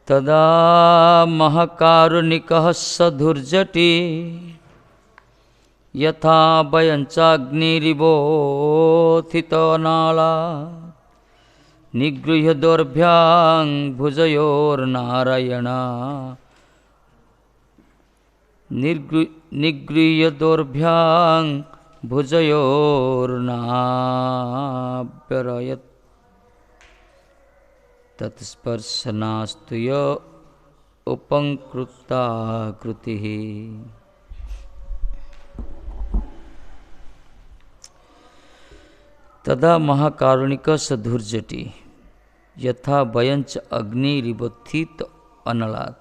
तदा महाकारुणिकः सधुर्जटी यथा वयञ्चाग्निरिवोथितनाला निगृह्य दोर्भ्यां भुजयोर्नारायणा निगृह्य दोर्भ्यां भुजयोर्नाभ्यरयत् तत्स्पर्शनास्तु य उपंकृताकृतिः। तदा महाकारुणिक सधुर्जटी यथा वयंच अग्निरिवोत्थित अनलात्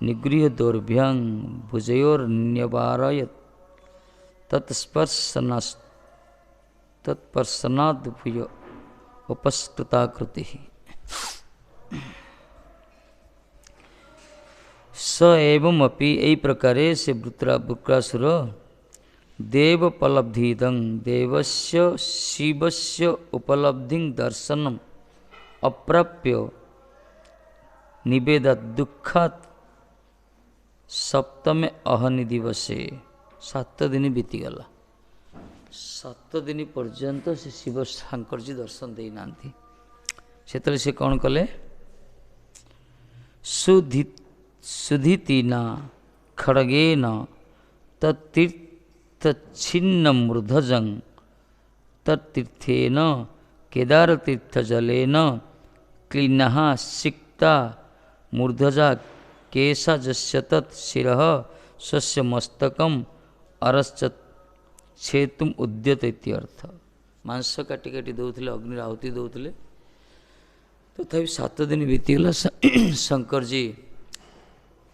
निगृह्य दोर्भ्यां भुजयोर्न्यवारयत् तत्स्पर्शनाद्भूय उपस्कृताकृतिः। स एवं अपि यही प्रकारे से वृत्रासुर देवोपलब्धिदं देवस्य शिवस्य उपलब्धिं दर्शनम अप्राप्य निवेदत दुःखात् सप्तमे अहनि दिवसे 7 दिन बीतीगला। 7 दिन पर्यंत से शिव शंकर जी दर्शन दे नांती। सेतले से कौन कले सुधितिना खड़गेन तत्तीर्थच्छिन्न मूर्धजं तत्तीर्थेन केदारतीर्थजलेन क्लीनः सिक्ता मूर्धजा केशा जस्य तत् शिरः स्वस्य मस्तकम अरश्चत छेतुम उद्यत इत्यर्थ। मांस काटी काटी दौले अग्नि आहुति दौले तथापि 7 दिन बीतीगला शंकर जी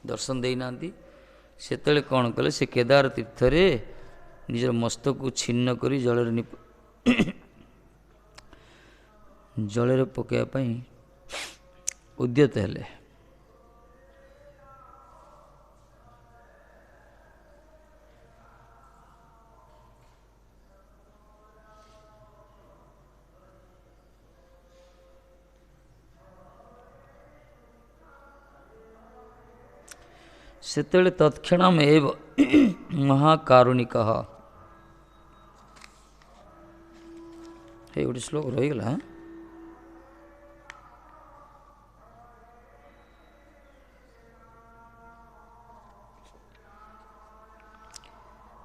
दर्शन देना। सेतले कौन कले से केदार तीर्थ रे निजर मस्तक को छिन्न करी जलरे पकाइबा उद्यत हेले। सेतले तत्क्षणम एव महाकारुणिकः हे गोटे श्लोक रहीगला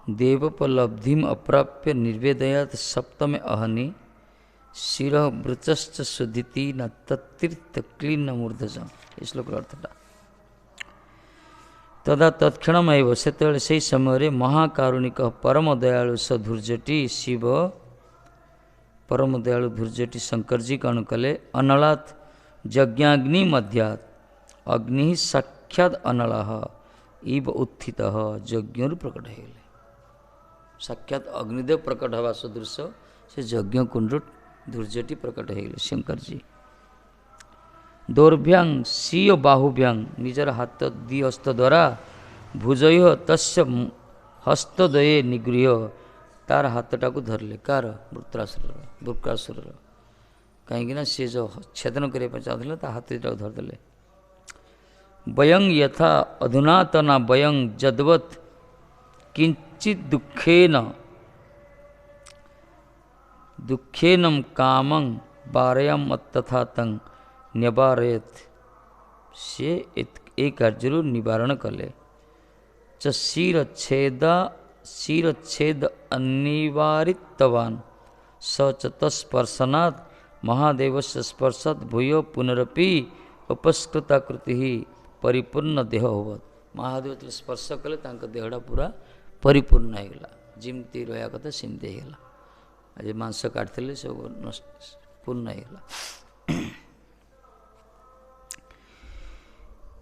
देवोपलब्धिम अप्राप्य निर्वेदयात सप्तमे अहनि शिरः वृचश्च सुधिति न तत्तीर्थ क्लीन मूर्धज। श्लोक अर्थटा तदा तत्क्षणम एव सेतले से समय महाकारुणिक परम दयालु सधुर्जटी शिव परम दयालु धुर्जटी शंकर जी कौन कले अनलात् यज्ञाग्नि मध्यात् अग्नि साक्षात् अनलः इव उत्थितः यज्ञ प्रकट हो गले। साक्षात अग्निदेव प्रकट हवा सदृश से यज्ञ कुंड धुर्जटी प्रकट हो गले शंकर जी। दौर्भ्यां सीय बाहुभ्यां निजर हाथ दि हस्त द्वारा भुजय तस्य हस्तद्वये निगृह्य तार हाथटा को धरले। कार वृत्रासुर कहीं सी जो छेदन करने चाहते ता हाथ दुटा धरदे। वयं यथा अधुनातना वयं जदवत किंचित दुखेन कामं वारयम तथा तं न्यवारयत से एक कार्य निवारण कले। च शिरच्छेद अनिवारितवान् स च तत्स्पर्शनात् महादेवस्य स्पर्शात् भूय पुनरपि उपस्कृताकृति परिपूर्ण देह होवत। महादेव स्पर्श कले तांका देहटा पूरा परिपूर्ण होगला। जिमती रहा कथा सेमती होगला। आज मांस काटते सब पूर्ण होगला।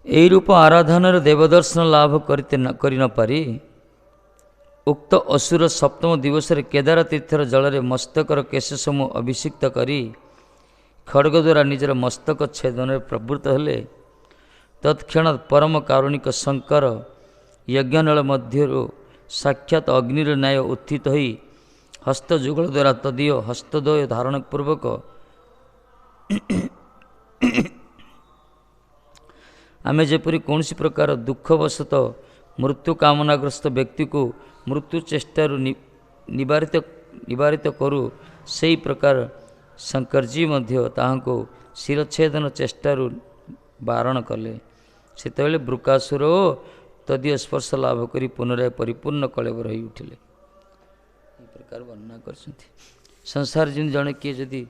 यही रूप आराधनार देवदर्शन लाभ करि न पारि उक्त असुर सप्तम दिवस केदार तीर्थर जल मस्तकर केश समूह अभिषिक्त करी खड्ग द्वारा निजर मस्तक छेदन प्रवृत्त हेले। तत्क्षण परम कारुणिक शंकर यज्ञनल मध्य साक्षात अग्निर न्याय उत्थित होई हस्तजुगल द्वारा तदीय हस्तद्वय धारण पूर्वक आमे जेपरि कौनसी प्रकार दुखवशत मृत्यु कामनाग्रस्त व्यक्ति को मृत्यु चेष्टार निवारित करू से प्रकार शंकरजी मध्य ताहाको शिरच्छेदन चेष्टार बारण कले। सेतेबेले वृकासुर तदीय स्पर्श लाभ करी पुनराय परिपूर्ण कलेवर हो उठिले। ये प्रकार वर्णना करछन्ति। संसार जिन जने किए जदि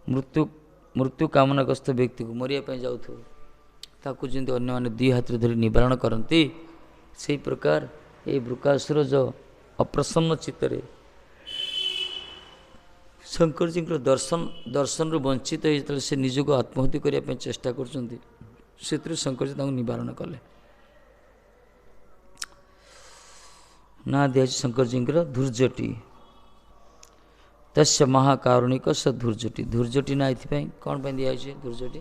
मृत्यु कामनाग्रस्त व्यक्ति को मरिया जाऊथो ताकू जमी अन्य मैंने दुई हाथ धरी निवारण करती से प्रकार ये वृकासुर जो अप्रसन्न चित्तरे शंकर जी दर्शन रु वंचित हो से निजक आत्महत्या करने चेष्टा कर शंकर जी निवारण कले। ना दिया शंकर जी धूर्जटी तस्य महाकारुणिक स धूर्जटी। धूर्जटी ना ये कौन पर दिखाई धूर्जटी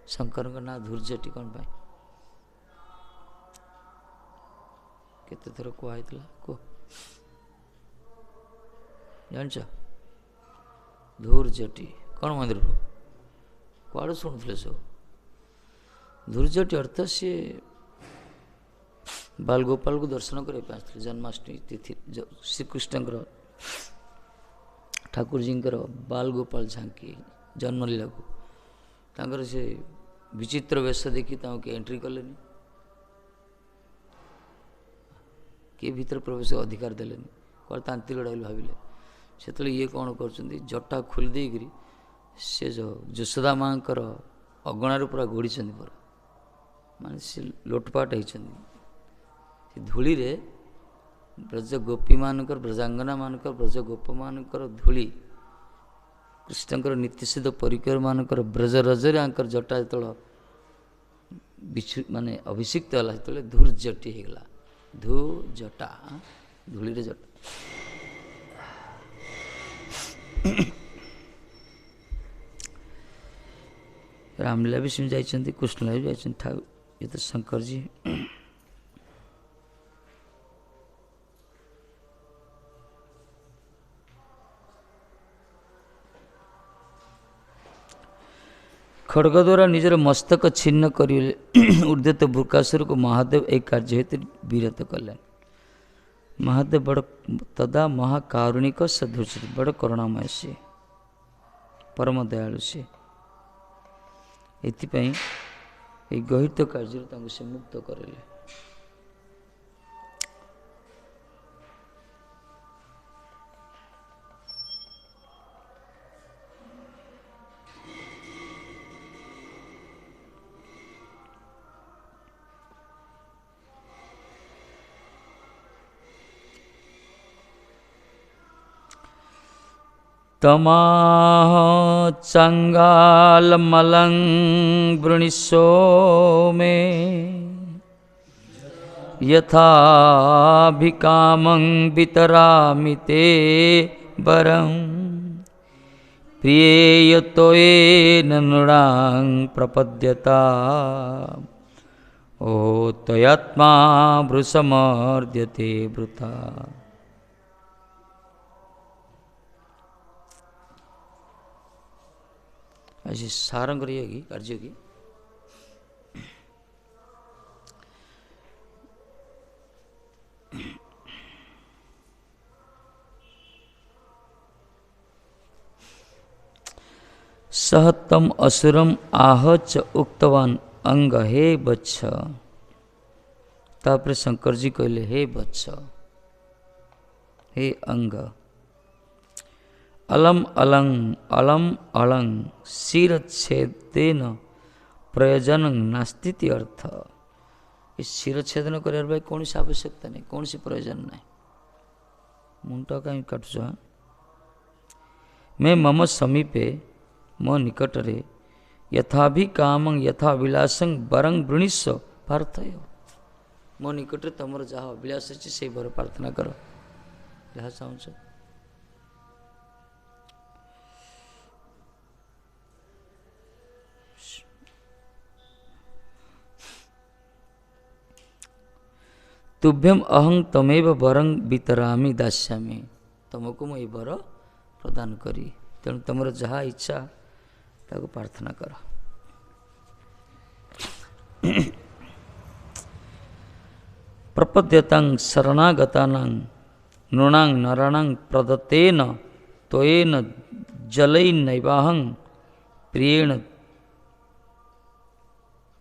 शंकर ना धूर्जटी कौन पाई केते थर कहला कह जान धूर्जटी कौन मंदिर कौड़ शुणुले सब धूर्जटी अर्थ सी बालगोपाल को दर्शन करने जन्माष्टमी तिथि श्रीकृष्ण ठाकुर जी बालगोपाल झांकी जन्मलीला को तांकर से विचित्र वेश देखी के एंट्री कले किए भीतर प्रवेश अधिकार देले कौन तांत्रिक डाल भाविले से ये कौन कर जटा खोली देकरी से जो यशोदा माँ अगणार पूरा घोड़ी पूरा माने से लोटपाट होती धूली रे ब्रज गोपी मानकर ब्रजांगना मानकर ब्रज गोप मानकर धूली कृष्णकर नित्यसिद्ध परिकर मानकर ब्रज रजरे आंकर जटा जो बिछु माने अभिषिक्त है जो धूर्जटी होगला धू जटा धूली रे जटा रामलीला भी सिम जाइछन्ति कृष्णलीला भी जाइछन्ति ठाकुर ये तो शंकर जी खड़ग द्वारा निजर मस्तक छिन्न कर उद्यत वृकासुर को महादेव एक कार्य हेतु विरत कले। महादेव बड़ तदा महाकारुणिक सदृश बड़ करुणामय से परम दयालु से एथिपाई ये गहित कार्य से मुक्त करेले। तमाह चंगालमलं वृणीषो मे यथाभिकामं वितरामि ते वरं प्रियेय त्वयेन नृणां प्रपद्यता ओ त्वयात्मा वृषमर्द्यते वृथा। ऐसी सारंग रहेगी कार्य की सह तम असुरम आह च उक्तवान अंग हे बच्छ। तापर शंकर जी कहले हे बच्छ हे अंग अलम अलंग अलम अलंग शिरच्छेदेन प्रयोजन नास्ति अर्थ। इस शिरच्छेदन कर कौन सी आवश्यकता नहीं कौन सी प्रयोजन नहीं मुंडा कहीं काटुच मैं मम समीपे मो निकटरे यथा काम यथा विलासं वरं वृणीष प्रार्थय। मो निकटरे तुम जहाँ अभिलाष अच्छे से वर प्रार्थना कर जहाँ चाहूँ तुभ्यम अहं तमेव वरं वितरामि दास्यामि। तुमको मैं वर प्रदान करी तेणु तुम जहाँ इच्छा ताको प्रार्थना कर। प्रपद्यतां शरणागतानां नृणां नराणां प्रदत्तेन त्वयेन जलैर्नैवाहं प्रियेण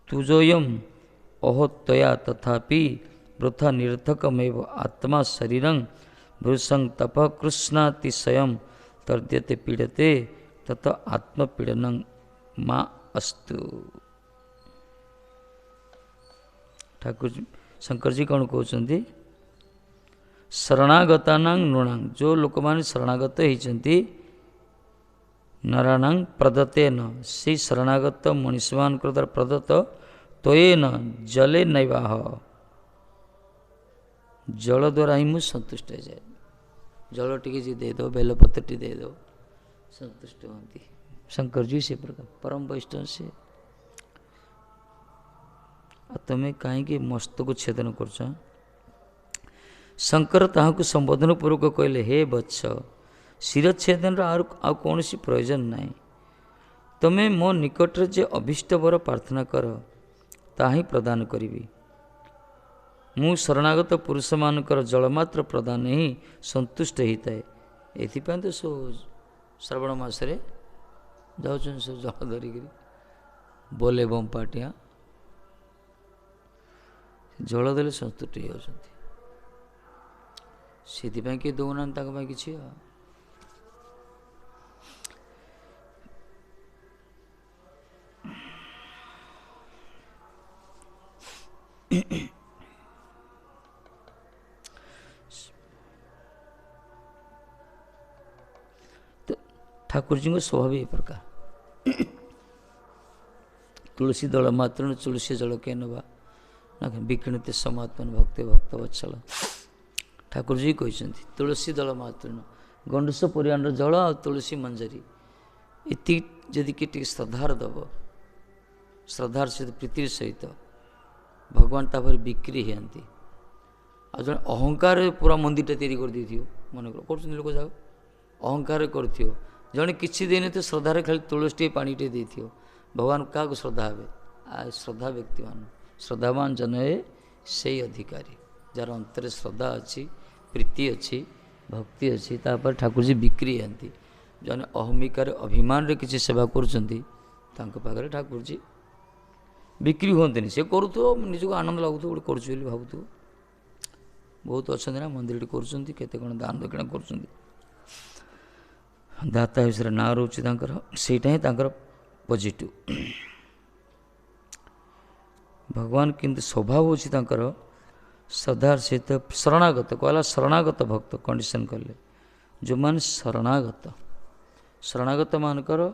तुजोऽयम् अहो त्वया तथापि वृथा निरर्थकमेव आत्मा शरीरं भृशं तपः कृष्णातिशयं तर्द्यते पीड़ते तत आत्मपीड़नं मा अस्तु। ठाकुर शंकर जी कौन कहते शरणागतानां नृणां जो लोक माने शरणागत होइछन्ति नराणां प्रदत्तेन से शरणागत मनुष्य मानकर द्वारा प्रदत्त त्वयेन जले नैवाह जल द्वारा ही मुझे संतुष्ट हो जाए। जल टी दे दो बेलपत्र टी दे दो संतुष्ट होती शंकर जी से प्रकार परम वैष्णव से तुम्हें कहीं मस्त को छेदन कर शंकर ताहाकु संबोधन पूर्वक कहले हे वत्स शिरच्छेदन आ कौन सी प्रयोजन नाई तुम्हें मो निकट जे अभीष्ट वर प्रार्थना कर ताही प्रदान करी मु शरणागत पुरुष मानकर जलमात्र प्रदान ही संतुष्ट होता है। एथिपाई तो सो श्रावण मासरे जाऊँ सब जल धरिक बोले बम पाटिया जल देले संतुष्ट हो जाती किए दौना कि तो ठाकुर जी को स्वभाव ये प्रकार तुलसी दल मात्र तुलसी जल के नवा विकृणते समात्मन भक्त भक्त वत्सल ठाकुर जी कहते तुलसी दल मात्र गंडूस परिवार जल आ तुलसी मंजरी इति जदि किए श्रद्धार दब श्रद्धार सहित प्रीतिर सहित भगवान तापर बिक्री होती आ जो अहंकार पूरा मंदिर तैयारी कर मन कर लोक जाओ अहंकार कर जड़े किसी दिन तो श्रद्धार खाली तुलसी पानी टे दे भगवान क्या श्रद्धा हे आ श्रद्धा व्यक्ति मान श्रद्धावान जन है से अधिकारी जार अंतर श्रद्धा अच्छी प्रीति अच्छी भक्ति अच्छी तापर ठाकुर जी बिक्री आती जन अहमिकार अभिमान रे किसी सेवा कर ठाकुर जी बिक्री हमें सी करूँ निजक आनंद लगुथ गोटे कर भावुथ बहुत अच्छा ना मंदिर केते कौन दान दक्षिणा कर दाता विषय ना रोचे सेटा ही पॉजिटिव भगवान किंतु स्वभाव हूँ श्रद्धार सहित शरणागत कहला शरणागत भक्त कंडीशन कले जो मान शरणागत मानकर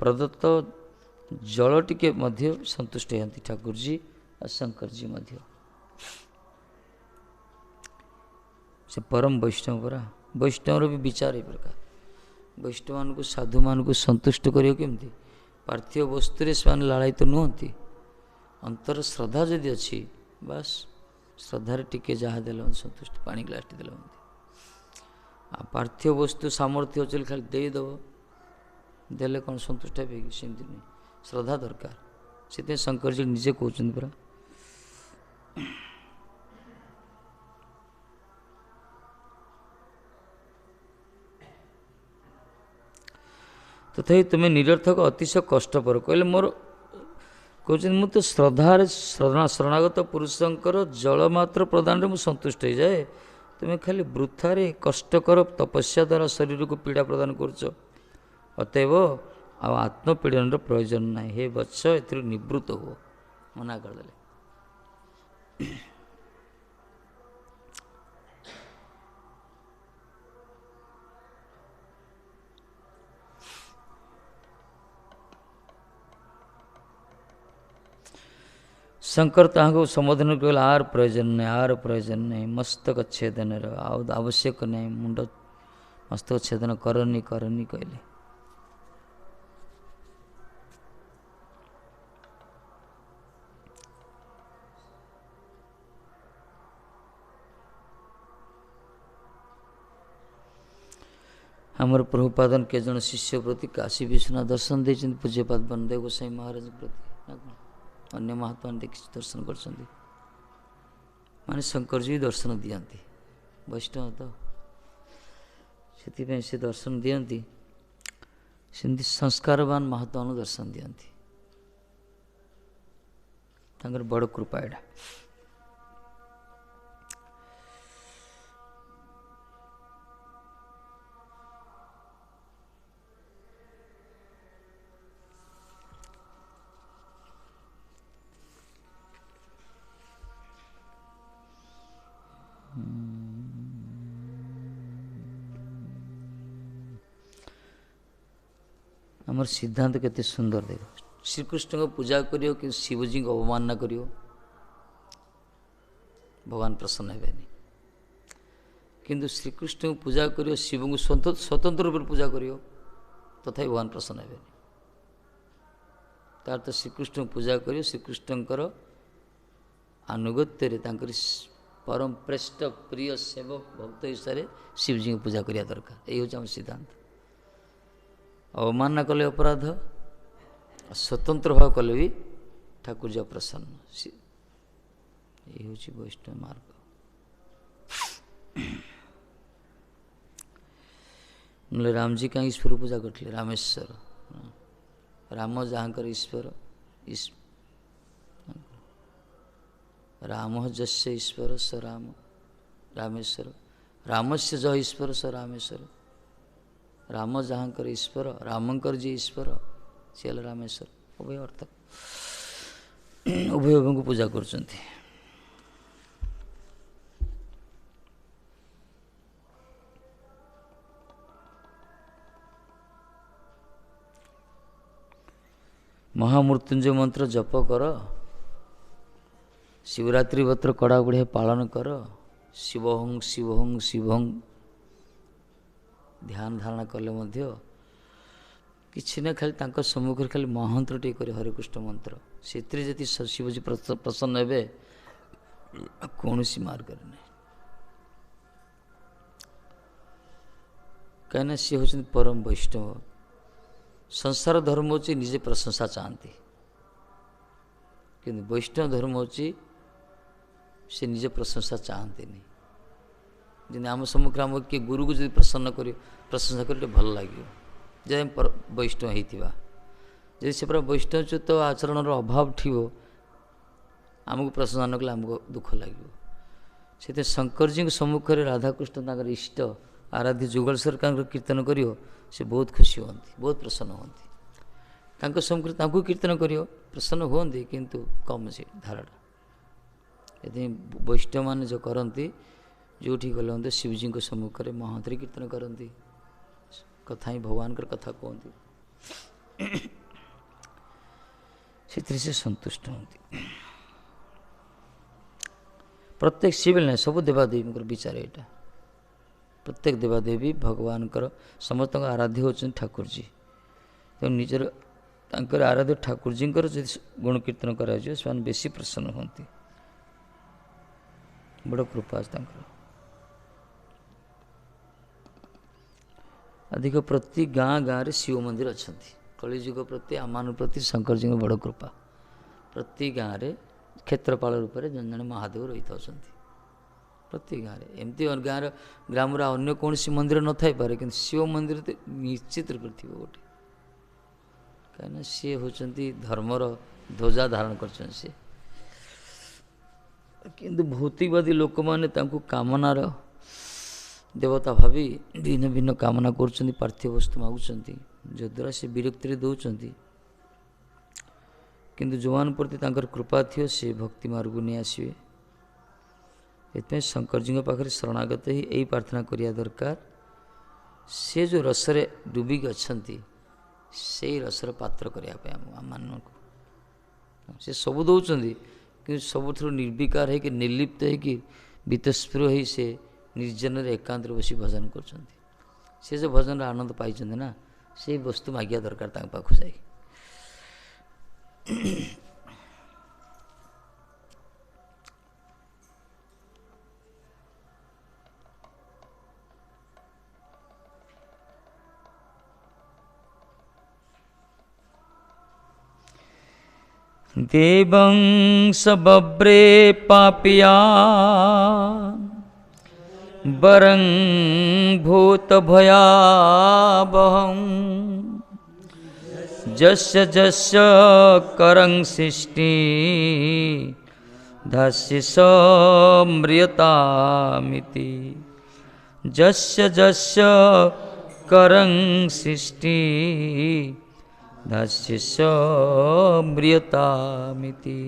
प्रदत्त जल टिके मध्य संतुष्ट होती ठाकुर जी और शंकर जी मध्य से परम वैष्णव परा वैष्णव भी विचार ये प्रकार वैष्णव मान को साधु मान को संतुष्ट करियो केमती पार्थिव वस्तु से लालायित नुहति अंतर श्रद्धा जदि अच्छी बस श्रद्धार टिके जहाँ देल संतुष्ट पानी ग्लास टे देल पार्थिव वस्तु सामर्थ्य अच्छे खाली देदेव देले कौन संतुष्ट हे कि सेमती नहीं श्रद्धा दरकार से शंकर जी निजे कहते परा तथापि तुम्हें निरर्थक अतिशय कष्टपर कहले मोर कहते मु तो श्रद्धार शरणागत पुरुषंकर जल मात्र प्रदान में संतुष्ट हो जाए तुम्हें खाली वृथारे कष्टकर तपस्या द्वारा शरीर को पीड़ा प्रदान करछ अतएव आत्मपीड़न प्रयोजन ना हे वत्स ए निवृत्त हो मना करदे शंकर ताको संबोधन कहला आर प्रयोजन नहीं मस्तक छेदन आवश्यक नहीं मुंड मस्तक छेदन करनी कहले आमर प्रभुपादन के जन शिष्य प्रति काशी विश्वनाथ दर्शन देते पूज्यपाद वनदेव गोसाई महाराज प्रति अन्य महात्मा देखी दर्शन कर माने शंकर जी दर्शन दियंती वैष्णव तो से दर्शन दियंती सेमती संस्कारवान महात्मा दर्शन दियंती तांकर बड़ कृपा एटा आमर सिद्धांत केते सुंदर देख श्रीकृष्ण को पूजा करियो कि शिवजी को अवमानना करियो भगवान प्रसन्न हेबेनी किंतु श्रीकृष्ण को पूजा करियो शिव को स्वतंत्र रूप पूजा करियो तथा भगवान प्रसन्न हेबेनी तार तो श्रीकृष्ण को पूजा करियो श्रीकृष्णकर अनुगत्य परम श्रेष्ठ प्रिय सेवक भक्त हिसाब से शिवजी को पूजा करिया दरकार यही हूँ आम सिद्धांत अवमानना कले अपराध स्वतंत्र भाव कले भी ठाकुर जी प्रसन्न ये हूँ वैष्णव मार्ग नले राम जी कहीं ईश्वर पूजा करते रामेश्वर राम जहाँकर ईश्वर राम जस्य ईश्वर स राम रामेश्वर रामस्य ज ईश्वर स रामेश्वर राम जहाँकर ईश्वर रामंकर जी ईश्वर सी रामेश्वर उभय अर्थ उभय को पूजा कर महामृत्युंजय मंत्र जप कर शिवरात्रि व्रत कड़ा बढ़िया पालन कर शिवहं शिवहं शिवहं ध्यान धारणा कले मध्य किसी ना खाली तांका सम्मुख खाली महामंत्र टे करे हरे कृष्ण मंत्र से जी शिवजी प्रसन्न हे कौन सी मार्ग नहीं कहीं सी हूँ परम वैष्णव संसार धर्म होची निजे प्रशंसा चाहती किंतु वैष्णव धर्म होची से निजे प्रशंसा चाहती नहीं जिन्हें आम सम्मुख आम किए गुरु को जब प्रसन्न कर प्रशंसा कर भल लगे जब वैष्णव होता जब से पूरा वैष्णवच्युत आचरण अभाव थी आमको प्रशंसा न कले आमको दुख लगे से शंकर जी सम्मुख में राधाकृष्ण इष्ट आराध्य जुगल सरकार कीर्तन करियो से बहुत खुशी होती बहुत प्रसन्न होती सम्मुख कीर्तन करियो प्रसन्न होती किंतु कम से धारणा यदि वैष्णव मान जो करती जो गले शिवजी को सम्मुख में महांतरी कीर्तन करती कथा ही भगवान कथा कहती से संतुष्ट होती प्रत्येक शिविल ना सब देवादेवी विचार यहाँ प्रत्येक देवादेवी भगवान समस्त आराध्य होती ठाकुर जी तो निजर आराध्य ठाकुर जी गुण कीर्तन कर बेसी प्रसन्न होती बड़ कृपा अधिक प्रति गाँ गाँव रे शिव मंदिर अच्छा कलिजुग प्रति आम प्रति शंकर जी बड़ कृपा प्रति गाँव रे क्षेत्रपाल रूप में जन जन महादेव रही था प्रति गाँव में एमती गाँव ग्राम अन्य कौन सी मंदिर न थाई पारे कि शिव मंदिर तो निश्चित रूप थी गोटे कहीं सी होती धर्मर ध्वजा धारण कर किंतु भौतिकवादी लोक मैंने कामनार देवता भावी भिन्न भिन्न कामना कर पार्थिव वस्तु मागुंट जद्वारा से विरक्ति दौरान किंतु जो मान प्रति कृपा थी से भक्ति मार्ग नहीं आसवे ये शंकर जी पाखे शरणागत ही यही प्रार्थना करिया दरकार से जो रसरे डूबिक अच्छा से रसर पात्र करने मान से सब दौरान कि सबुठ निर्विकार है कि निर्लिप्त है कि बीतस्पृह ही से निर्जन एकांत बसी भजन कर जो भजन आनंद पाई ना से वस्तु मागिया दरकार पाखु जाए देवं स बभ्रे पापिया वरं भूतभयावहं जस्य जस्य करं सृष्टि धस्य स म्रियतामिति जस्य जस्य करं सृष्टि धस्य स म्रियतामिति।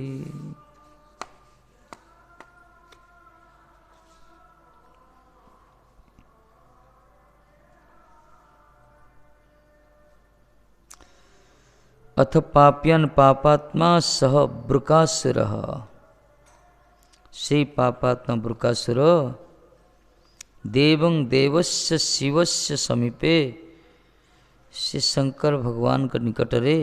अथ पाप्यन पापात्मा सह वृकासुर से पापात्मा वृकासुर देवं देवस्य शिवस्य समीपे से शंकर भगवान के निकट रे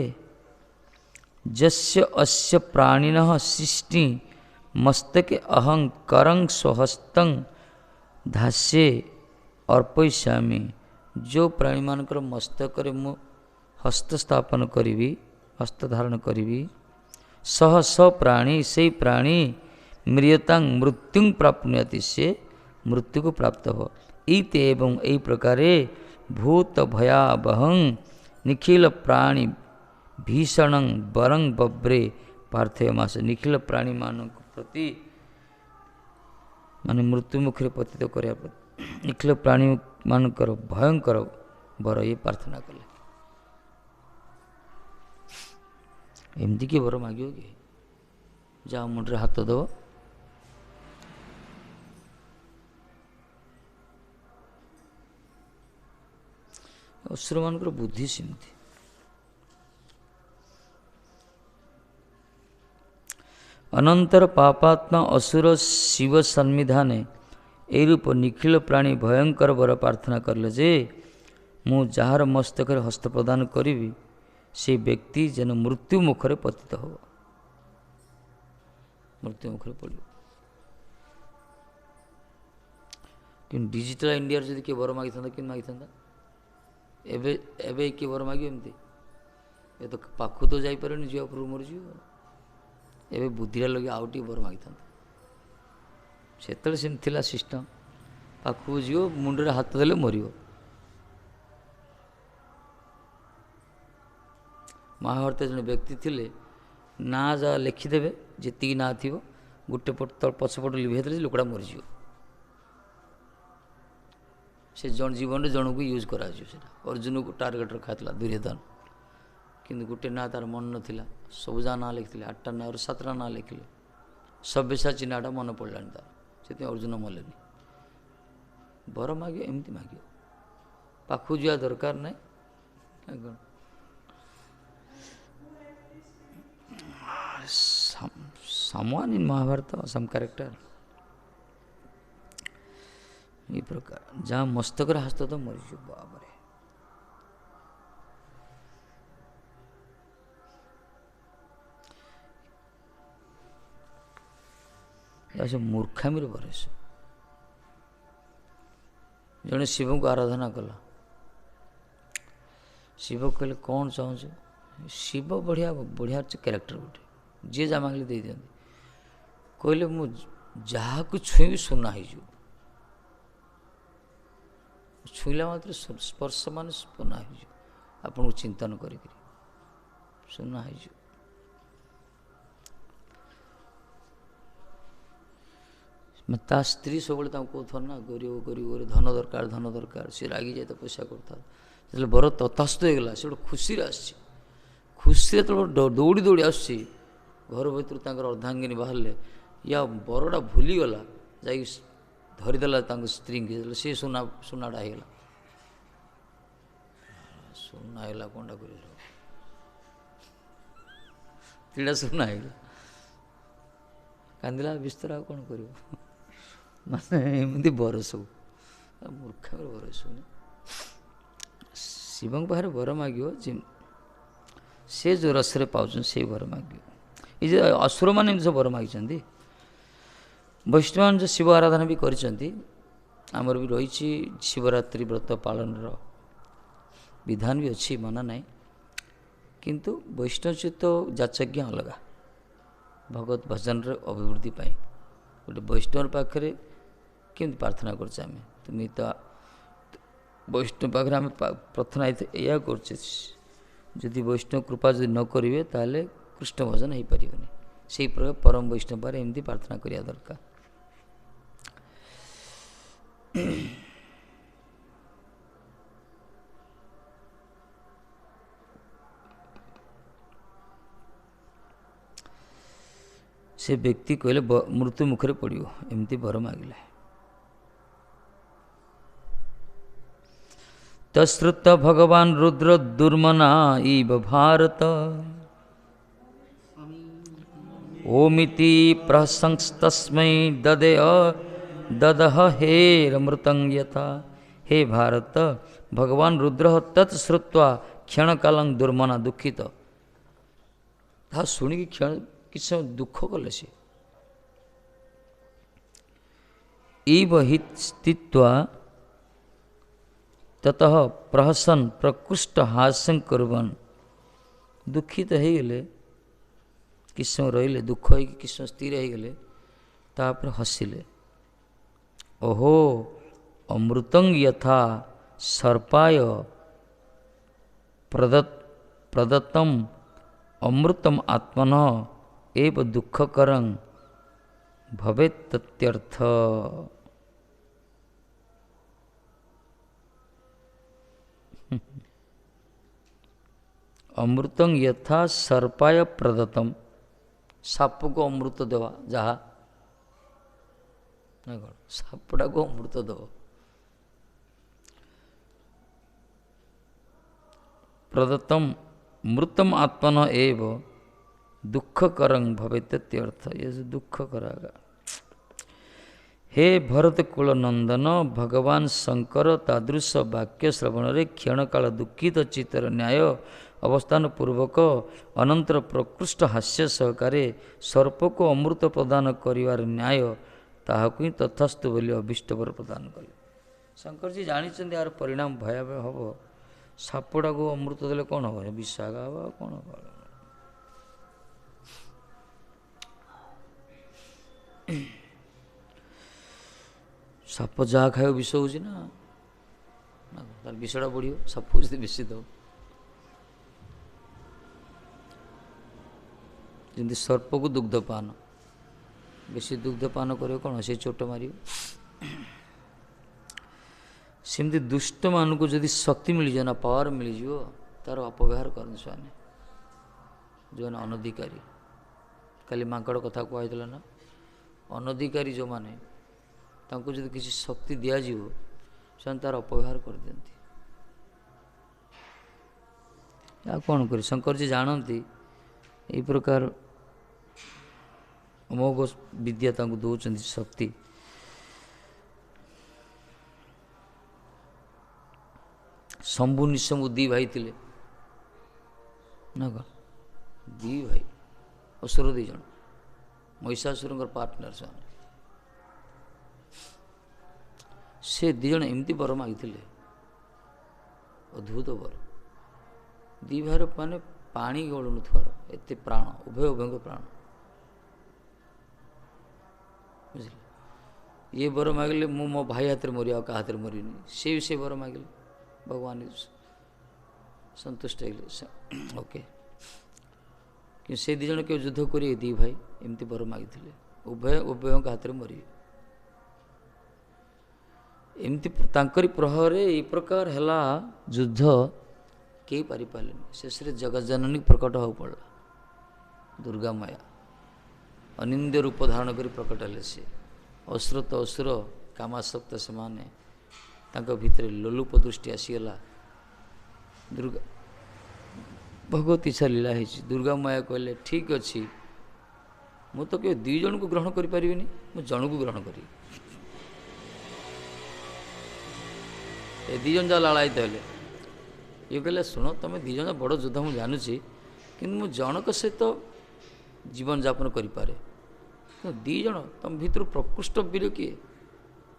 जस्य अस्य प्राणिनः सृष्टि मस्तके अहं करं स्वहस्तं धास्ये अर्पयिष्यामि। जो प्राणी मानकर मस्तक मु हस्त स्थापन करी हस्त धारण करी सह स प्राणी से प्राणी म्रियतां मृत्यु प्राप्नुयाति से मृत्यु को प्राप्त हो। इत एवं यही प्रकारे भूत भयावहं निखिल प्राणी भीषण वरं बभ्रे पार्थयमास। निखिल प्राणी मान प्रति माने मृत्यु मुखरे पतित करिया निखिल प्राणी मानकर भयंकर वर ये प्रार्थना कले। एमती किए वर मागियो कि जा मुंडे हाथ दब असुर मान बुद्धि सेमती। अनंतर पापात्मा असुर शिव सन्निधाने ए रूप निखिल प्राणी भयंकर वर प्रार्थना करले जे मु जार मस्तक हस्त प्रदान करी से व्यक्ति जेन मृत्यु मुखरे पतित हो मृत्यु मुखरे पड़ो। कि डिजिटल इंडिया जदि किए वर मागी था कि मागी था एबे एबे किए वर मागे एमती ए तो पाखु तो जापर जी उपर मरीज एबे बुद्धि लगे आउ टी वर मागी था से सिस्टम पाखु जीव मुंडे हाथ देले मर। महाभारत जन व्यक्ति थिले ना जा लिखिदेवे जी ना थी गोटे पट पछपट लिभे लोकड़ा मरीज से जन जीवन में जन को यूज करा अर्जुन को टार्गेट रखा दुर्योधन किंतु गोटे ना तार मन नाला सबू जा ना लिखी 8टा ना 7टा ना लिखिले सब्यसाची नाटा मन पड़ा तार से अर्जुन मलेनि। बर मागे एमती मागे पाखु जा दरकार ना someone in Mahabharata, some character ये प्रकार जहाँ मस्तक हस्त तो मरीज बाबरे ऐसे मूर्खामी बरस जड़े शिव को आराधना कला शिव कहले कौन चाहूँ शिव बढ़िया बढ़िया कैरेक्टर गोटे जी जा मांगले दे दिखते कहले मु जहाँ को छुई सुना हो छुईला मात्र स्पर्श मान सुना हो आपन को चिंतन कर सुना हो। ता स्त्री सब कहता ना गरीब गरीब धन दरकार सी रागी जाए तो पैसा करता जो बर तथास्त होगा से गोटे खुशी खुशी तो दौड़ी दौड़ी आस घर भर अर्धांगिनी बाहर या बरटा भूलीगला जा धरीदेला स्त्री की सी सुना सुनाटा होगा सुना है कौन कर सुना है कांदिला बिस्तर आ कौन कर माने बर सब मूर्खा बर सब शिव पाखे बर माग से जो रसरे पाँच से वर माग ये असुर मैंने सब वर मागी वैष्णव जो शिव आराधना भी करमर भी रही शिवरात्रि व्रत पालन विधान भी अच्छी मना ना किंतु वैष्णव तो जाचज्ञ अलग भगवत भजन अभिवृद्धि पाई गोटे वैष्णव पाखे केमती प्रार्थना करछे आमे तुम तो वैष्णव पाखे आम प्रार्थना या करछे जदि वैष्णव कृपा जदि न करेंगे ताले कृष्ण भजन हो पारनी से प्रकार परम वैष्णव पर एमती प्रार्थना करिया दरकार। से व्यक्ति कहले मृत्यु मुखरे पड़ो एमती वर मागिले तश्रुत भगवान रुद्र दुर्मना इव भारत ओमिति प्रशंस्तस्मै ददह हेरमृतं यथा। हे भारत भगवान रुद्र तत्श्रुत्वा क्षणकालं दुर्मना दुखित ता शुणी क्षण किस समय दुख कले से इव हि स्थित्वा ततः प्रहसन प्रकृष्ट हास्यं कुर्वन् दुखित हो गले किस समय रहिले दुख हो किस समय स्थिर हो गले तापर हसिले ओहो अमृतं यथा सर्पाय प्रदत्तम अमृतम आत्मनः एव दुःखकरं भवेत् तत्यर्थ। अमृतं यथा सर्पाय प्रदत्तम साप को अमृत देवा जहा सापटा को अमृत देव प्रदत्तम मृतम आत्मन एव दुःखकरं भवेत् इत्यर्थ ये दुख करागा। हे भरत कुल नंदन भगवान शंकर तादृश वाक्य श्रवण रे क्षण काल दुखित चित्तर न्याय अवस्थान पूर्वक अनंतर प्रकृष्ट हास्य सहकारे सर्प को अमृत प्रदान करिवार न्याय ताहाकु ही तथास्तु बोली अभिष्ट वर प्रदान कले। शंकर जी जानी यार परिणाम भयावह हम सापड़ा को अमृत देले कौन हम विषागा हम कौन हम साप जहाँ खाए विष हो तार विषटा बढ़ साप जब बेसी दब जमी सर्प को दुग्धपान बेसी दुग्धपान कर कौन से चोट मार सेमती दुष्ट मान को जदि शक्ति मिल जाए ना पावर मिल जाए तार अपव्यवहार कर जो अनधिकारी काली मांकड़ कथा कहला ना अनधिकारी जो माने तांको जदि किसी शक्ति दिया जीव से तार अपव्यवहार कर दियंती या कौन कर शंकर जी जानती यही प्रकार अमोघ विद्या तांको दौरान शक्ति शंभु निशंभु दी भाई थिले ना कौन दी भाई असुर दी जन महिषासुर पार्टनर से दी जन एमती वर मागी अद्भुत वर दी भाई माने पानी गलुन थुआर एत प्राण उभय उभय प्राण बुझे ये वर मागिले मु मो भाई हाथ में मरी आ हाथ में मरी से वर मागिले भगवान संतुष्ट ओके कि से दी जन क्यों युद्ध करिए दी भाई एमती वर मागी उभय उभय हाथ में मरी एमती तांकरी प्रहर ये प्रकार है युद्ध कई पारि पारे शेष जगत जननी प्रकट हो पड़ा दुर्गा माया अनिंद्य रूप धारण कर प्रकट हेले सी असुर तो असुर कामासक्त से माने भितर लोलुप दृष्टि आसीगला दुर्गा भगवत इच्छा लीला है दुर्गा माया कहले ठीक अच्छी मु तो क्यों दी जन को ग्रहण कर पारि मु जन को ग्रहण करी दी जन जहाँ लाड़ायित हेले ये कहले शुण तुम दी जन बड़ योद्धा मुझे जानूची कि मु जनक सहित जीवन यापन करें दी जन तुम भितर प्रकृष्ट वीर किए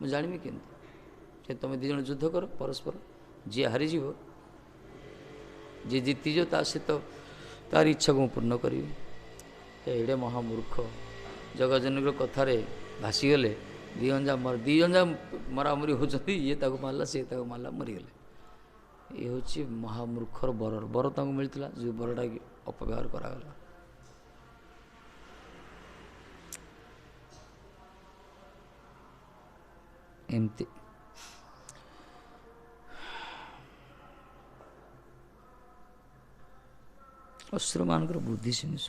मुझे जानवी के तुम दी जन युद्ध कर परस्पर जी हारीज जी जीतीज ता सहित तार इच्छा को पूर्ण करी ଏଡ଼େ ମହାମୂର୍ଖ ଜଗଜନକର କଥାରେ ଭାସିଗଲେ। ଦୁଇ ଜଣ ଯା ମରାମରି ହେଉଛନ୍ତି, ଇଏ ତାକୁ ମାରିଲା, ସିଏ ତାକୁ ମାରିଲା, ମରିଗଲେ। ଇଏ ହେଉଛି ମହାମୂର୍ଖର ବର ତାଙ୍କୁ ମିଳିଥିଲା, ଯେଉଁ ବରଟା କି ଅପବ୍ୟବହାର କରାଗଲା। ଏମିତି ଅସୁରମାନଙ୍କର ବୁଦ୍ଧି ଜିନିଷ।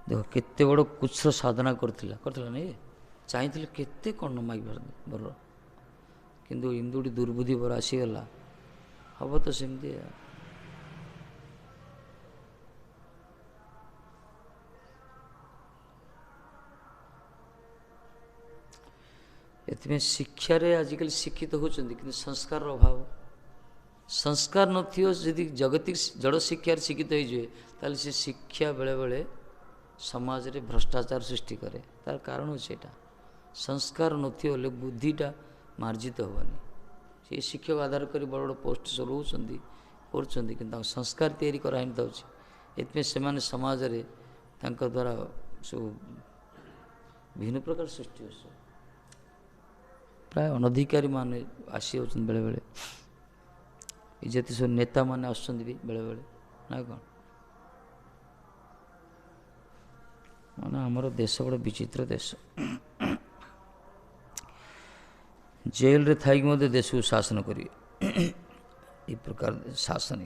ଦେଖ କେତେ ବଡ଼ କୁଚ୍ଛର ସାଧନା କରିଥିଲା ନାଇଁ, ଚାହିଁଥିଲେ କେତେ କ'ଣ ମାଗିବାର ବର, କିନ୍ତୁ ଇନ୍ଦୁଟି ଦୁର୍ବୁଦ୍ଧି ବର ଆସିଗଲା। ହବ ତ ସେମିତି। ଏଥିପାଇଁ ଶିକ୍ଷାରେ ଆଜିକାଲି ଶିକ୍ଷିତ ହେଉଛନ୍ତି, କିନ୍ତୁ ସଂସ୍କାରର ଅଭାବ। ସଂସ୍କାର ନଥିବ, ଯଦି ଜଡ଼ ଶିକ୍ଷାରେ ଶିକ୍ଷିତ ହେଇଯିବେ, ତାହେଲେ ସେ ଶିକ୍ଷା ବେଳେବେଳେ ସମାଜରେ ଭ୍ରଷ୍ଟାଚାର ସୃଷ୍ଟି କରେ। ତାର କାରଣ ହେଉଛି ଏଇଟା, ସଂସ୍କାର ନଥିବ ହେଲେ ବୁଦ୍ଧିଟା ମାର୍ଜିତ ହେବନି। ସେ ଶିକ୍ଷକ ଆଧାର କରି ବଡ଼ ବଡ଼ ପୋଷ୍ଟ ସବୁ ରହୁଛନ୍ତି, କରୁଛନ୍ତି, କିନ୍ତୁ ତାଙ୍କ ସଂସ୍କାର ତିଆରି କରାହେଇଥାଉଛି। ଏଥିପାଇଁ ସେମାନେ ସମାଜରେ ତାଙ୍କ ଦ୍ୱାରା ସବୁ ବିଭିନ୍ନ ପ୍ରକାର ସୃଷ୍ଟି ହେଉଛି। ପ୍ରାୟ ଅନଧିକାରୀ ମାନେ ଆସିଯାଉଛନ୍ତି ବେଳେବେଳେ, ଏ ଯେତେ ସବୁ ନେତାମାନେ ଆସୁଛନ୍ତି ବି ବେଳେବେଳେ, ନା କ'ଣ? ମାନେ ଆମର ଦେଶ ଗୋଟେ ବିଚିତ୍ର ଦେଶ। ଜେଲରେ ଥାଇକି ମଧ୍ୟ ଦେଶକୁ ଶାସନ କରିବେ, ଏ ପ୍ରକାର ଶାସନ।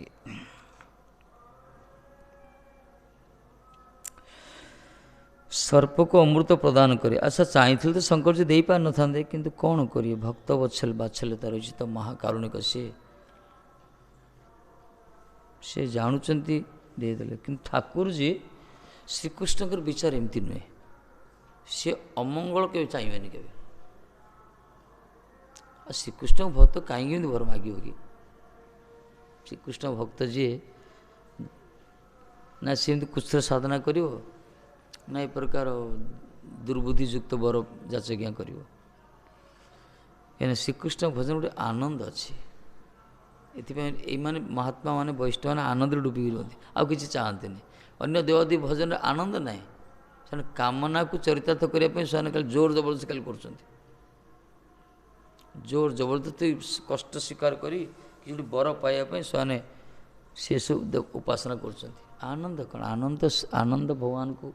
ସର୍ପକୁ ଅମୃତ ପ୍ରଦାନ କରେ। ଆଚ୍ଛା, ଚାହିଁଥିଲେ ତ ଶଙ୍କରଜୀ ଦେଇପାରିନଥାନ୍ତେ, କିନ୍ତୁ କ'ଣ କରିବେ, ଭକ୍ତ ବାତ୍ସଲ୍ୟତା ରହିଛି ତ ମହାକାରୁଣିକ ସେ ଜାଣୁଛନ୍ତି ଦେଇଦେଲେ। କିନ୍ତୁ ଠାକୁରଜୀ ଶ୍ରୀକୃଷ୍ଣଙ୍କର ବିଚାର ଏମିତି ନୁହେଁ, ସେ ଅମଙ୍ଗଳ କେବେ ଚାହିଁବେନି କେବେ। ଆଉ ଶ୍ରୀକୃଷ୍ଣଙ୍କ ଭକ୍ତ କାହିଁକି ଏମିତି ବର ମାଗିବ କି? ଶ୍ରୀକୃଷ୍ଣ ଭକ୍ତ ଯିଏ, ନା ସେମିତି କୁଚ୍ଛର ସାଧନା କରିବ, ନା ଏ ପ୍ରକାର ଦୁର୍ବୁଦ୍ଧିଯୁକ୍ତ ବର ଯାଚଜ୍ଞା କରିବ। କାହିଁକିନା ଶ୍ରୀକୃଷ୍ଣ ଭଜନ ଗୋଟେ ଆନନ୍ଦ ଅଛି। ଏଥିପାଇଁ ଏଇମାନେ ମହାତ୍ମା ମାନେ, ବୈଷ୍ଣବ ମାନେ ଆନନ୍ଦରେ ଡୁବିକି ରୁହନ୍ତି, ଆଉ କିଛି ଚାହାନ୍ତିନି। ଅନ୍ୟ ଦେବାଦେବୀ ଭଜନରେ ଆନନ୍ଦ ନାହିଁ। ସେମାନେ କାମନାକୁ ଚରିତାର୍ଥ କରିବା ପାଇଁ ସେମାନେ ଖାଲି ଜୋର ଜବରଦସ୍ତି ଖାଲି କରୁଛନ୍ତି। ଜୋର ଜବରଦସ୍ତି କଷ୍ଟ ସ୍ୱୀକାର କରି କିଛି ବର ପାଇବା ପାଇଁ ସେମାନେ ସେସବୁ ଉପାସନା କରୁଛନ୍ତି। ଆନନ୍ଦ କ'ଣ? ଆନନ୍ଦ ଭଗବାନଙ୍କୁ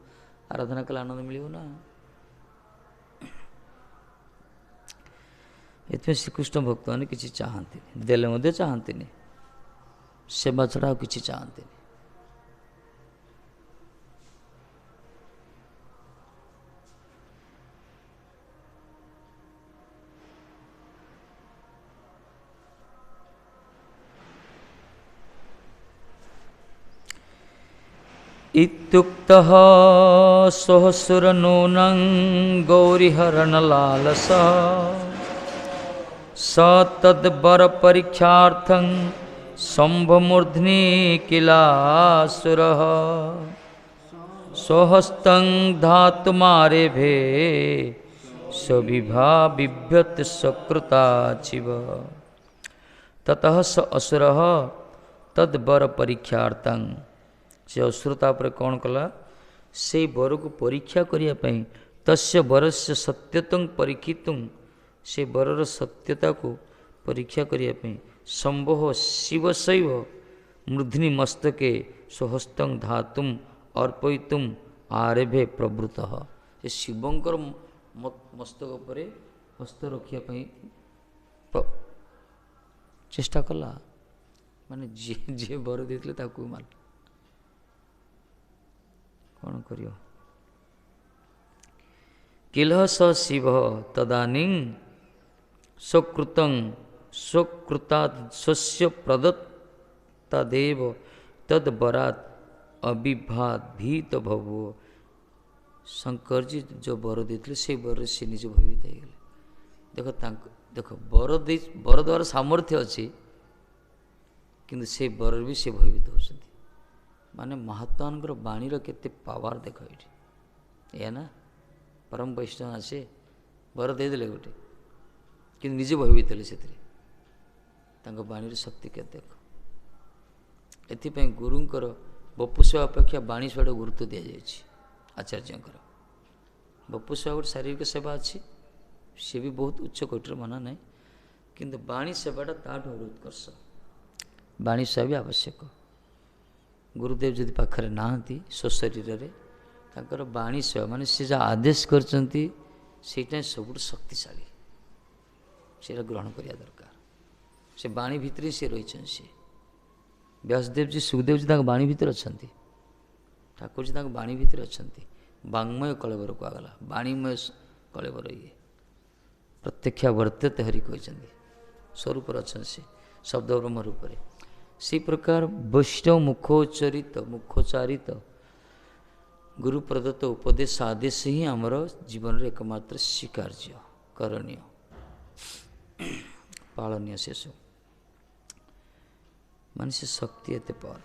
ଆରାଧନା କଲେ ଆନନ୍ଦ ମିଳିବ ନା। ଏଥିପାଇଁ ଶ୍ରୀକୃଷ୍ଣ ଭକ୍ତମାନେ କିଛି ଚାହାନ୍ତିନି, ଦେଲେ ମଧ୍ୟ ଚାହାନ୍ତିନି, ସେବା ଛଡ଼ା ଆଉ କିଛି ଚାହାନ୍ତିନି। इत्युक्तः सहस्रनूनं गौरीहरणलालसः स तद्वरपरीक्षार्थं शम्भमूर्ध्नि किलासुरः स्वहस्तं धातुमारेभे सविभा बिभ्यत सकृताचिव ततः स असुरः तद्वरपरीक्षार्थं। से ଅସୁର ତାପରେ କ'ଣ କଲା, ସେଇ ବରକୁ ପରୀକ୍ଷା କରିବା ପାଇଁ, ତସ୍ୟ ବରସ୍ୟ ସତ୍ୟତଂ ପରୀକ୍ଷିତୁଂ, ସେ ବରର ସତ୍ୟତାକୁ ପରୀକ୍ଷା କରିବା ପାଇଁ, ଶମ୍ଭୋ ଶିବଶୈବ ମୂର୍ଧ୍ନି ମସ୍ତକେ ସ୍ୱହସ୍ତଂ ଧାତୁମ୍ ଅର୍ପୟିତୁମ୍ ଆରେଭେ ପ୍ରବୃତ୍ତଃ। ସେ ଶିବଙ୍କର ମସ୍ତକ ଉପରେ ହସ୍ତ ରଖିବା ପାଇଁ ଚେଷ୍ଟା କଲା। ମାନେ ଯିଏ ବର ଦେଇଥିଲେ ତାକୁ ମାରିଲା। କ'ଣ କରିବ? କିଲହ ସ ଶିବ ତଦାନୀଂ ସ୍ୱକୃତଂ ସ୍ୱକୃତାଦ୍ ସ୍ୱସ୍ୟ ପ୍ରଦତ୍ତାଦେବ ତଦ୍ବରାତ୍ ଅବିଭାତ ଭୀତ ଭବ। ଶଙ୍କରଜୀ ଯେଉଁ ବର ଦେଇଥିଲେ ସେଇ ବରରେ ସେ ନିଜେ ଭୟଭୀତ ହେଇଗଲେ। ଦେଖ ବର ଦେବାର ସାମର୍ଥ୍ୟ ଅଛି, କିନ୍ତୁ ସେଇ ବରରେ ବି ସେ ଭୟଭୀତ ହେଉଛନ୍ତି। ମାନେ ମହାତ୍ମାଙ୍କର ବାଣୀର କେତେ ପାୱାର ଦେଖ ଏଇଠି। ଏଇଆ ନା, ପରମ ବୈଷ୍ଣବ ଆସେ ବର ଦେଇଦେଲେ ଗୋଟେ, କିନ୍ତୁ ନିଜେ ଭୟଭୀତ ହେଲେ ସେଥିରେ। ତାଙ୍କ ବାଣୀର ଶକ୍ତି କେତେ ଦେଖ। एथिपाई गुरुंकर बपु सेवा अपेक्षा बाणी सेवा गुरुत्व दि जाएगी आचार्यंकर। बपु सेवा गोटे शारीरिक सेवा अच्छी सी भी बहुत उच्च कोटर माना ना किंतु बाणी सेवाटा ताठू उत्कर्ष। बाणी सेवा भी आवश्यक। गुरुदेव जदि पाखरे नाहंती स्वशरीर तांकर बाणी सेवा माने से जहाँ आदेश करचंती सेटा सबुठ शक्तिशाली से ग्रहण करिया दरकार। से बाणी भितर से रही से व्यासदेव जी सुखदेव जी बाणी भितर अच्छा ठाकुर जी बाणी भितर अच्छा वांग्मय कलेवर कहगला वाणीमय कलेवर ये प्रत्यक्षा वर्त्यते हरि कहते स्वरूप अच्छा से शब्द ब्रह्म रूप से प्रकार वैष्णव मुखोच्चारित गुरु प्रदत्त उपदेश आदेश ही आमर जीवन एकमात्र स्वीकार्य करणीय पालनीय से सब मान से शक्ति एत पावर।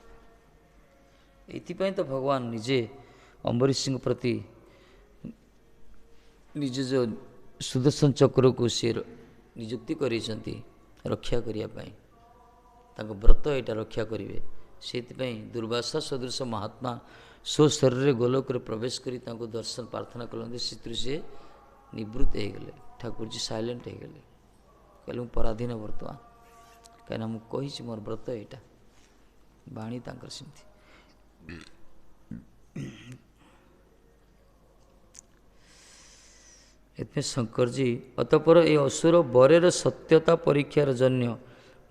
ये तो भगवान निजे अम्बरीश सिंह प्रति निजे जो सुदर्शन चक्र को सी नियुक्ति कर रक्षा करने व्रत यहाँ रक्षा करेंगे से दुर्वासा सदृश महात्मा स्व शरीर गोलोक प्रवेश कर दर्शन प्रार्थना कलते से सी निवृत्त हो गले। ठाकुर जी साइलेंट हो गले कहले मु पराधीन बर्तमान कहीं मुझे मोर व्रत यहाँ बाणी सेमती। इतने शंकर जी अतपर ये असुर बरेर सत्यता परीक्षार जन्य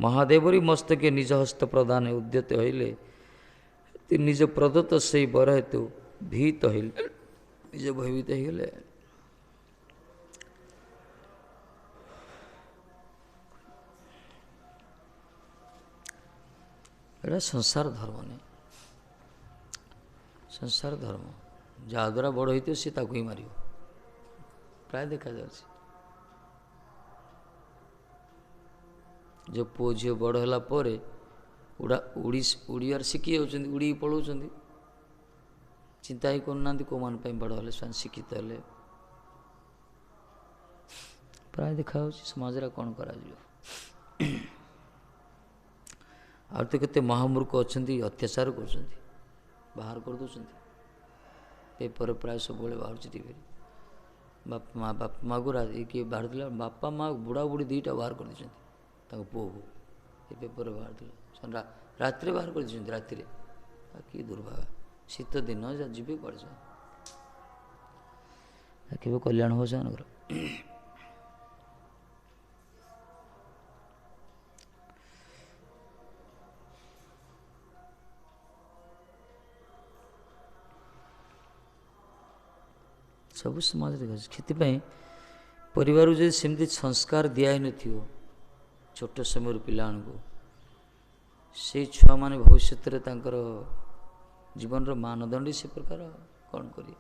महादेवरी मस्तके निज हस्त प्रदान उद्यत हईले निज प्रदत्त से बर हेतु भीत हईले निज भयभीत होगले। एटा संसार धर्म नहीं संसार धर्म जहाद्वारा बड़ होते सी ताकू ही मार प्राय देखा जा जो पुओ झील बड़ है उड़ा उड़ियार शिखी जाती उड़ी पलाऊँ चिंता ही करना कौ मान बड़ हेले से शिक्षित हेले प्राय देखा समाज कौन कर तो केते महामूर्ख अच्छा अत्याचार कर बाहर कर दौरान पेपर प्राय सब बाहर टीवी बापा माँ को किए बाहर दिला बापा माँ बुढ़ा बुढ़ी दीटा बाहर कर दी पुओ को ये पेपर बाहर दिला रात बाहर कर दी रात कि दुर्भाग्य शीत दिन जी कड़े के कल्याण हो सेମାନଙ୍କର। सब समाज से परिवार जो सेमती संस्कार दिया न छोट समय पिला से छुआ मैंने भविष्य जीवन मानदंड से प्रकार कौन करिए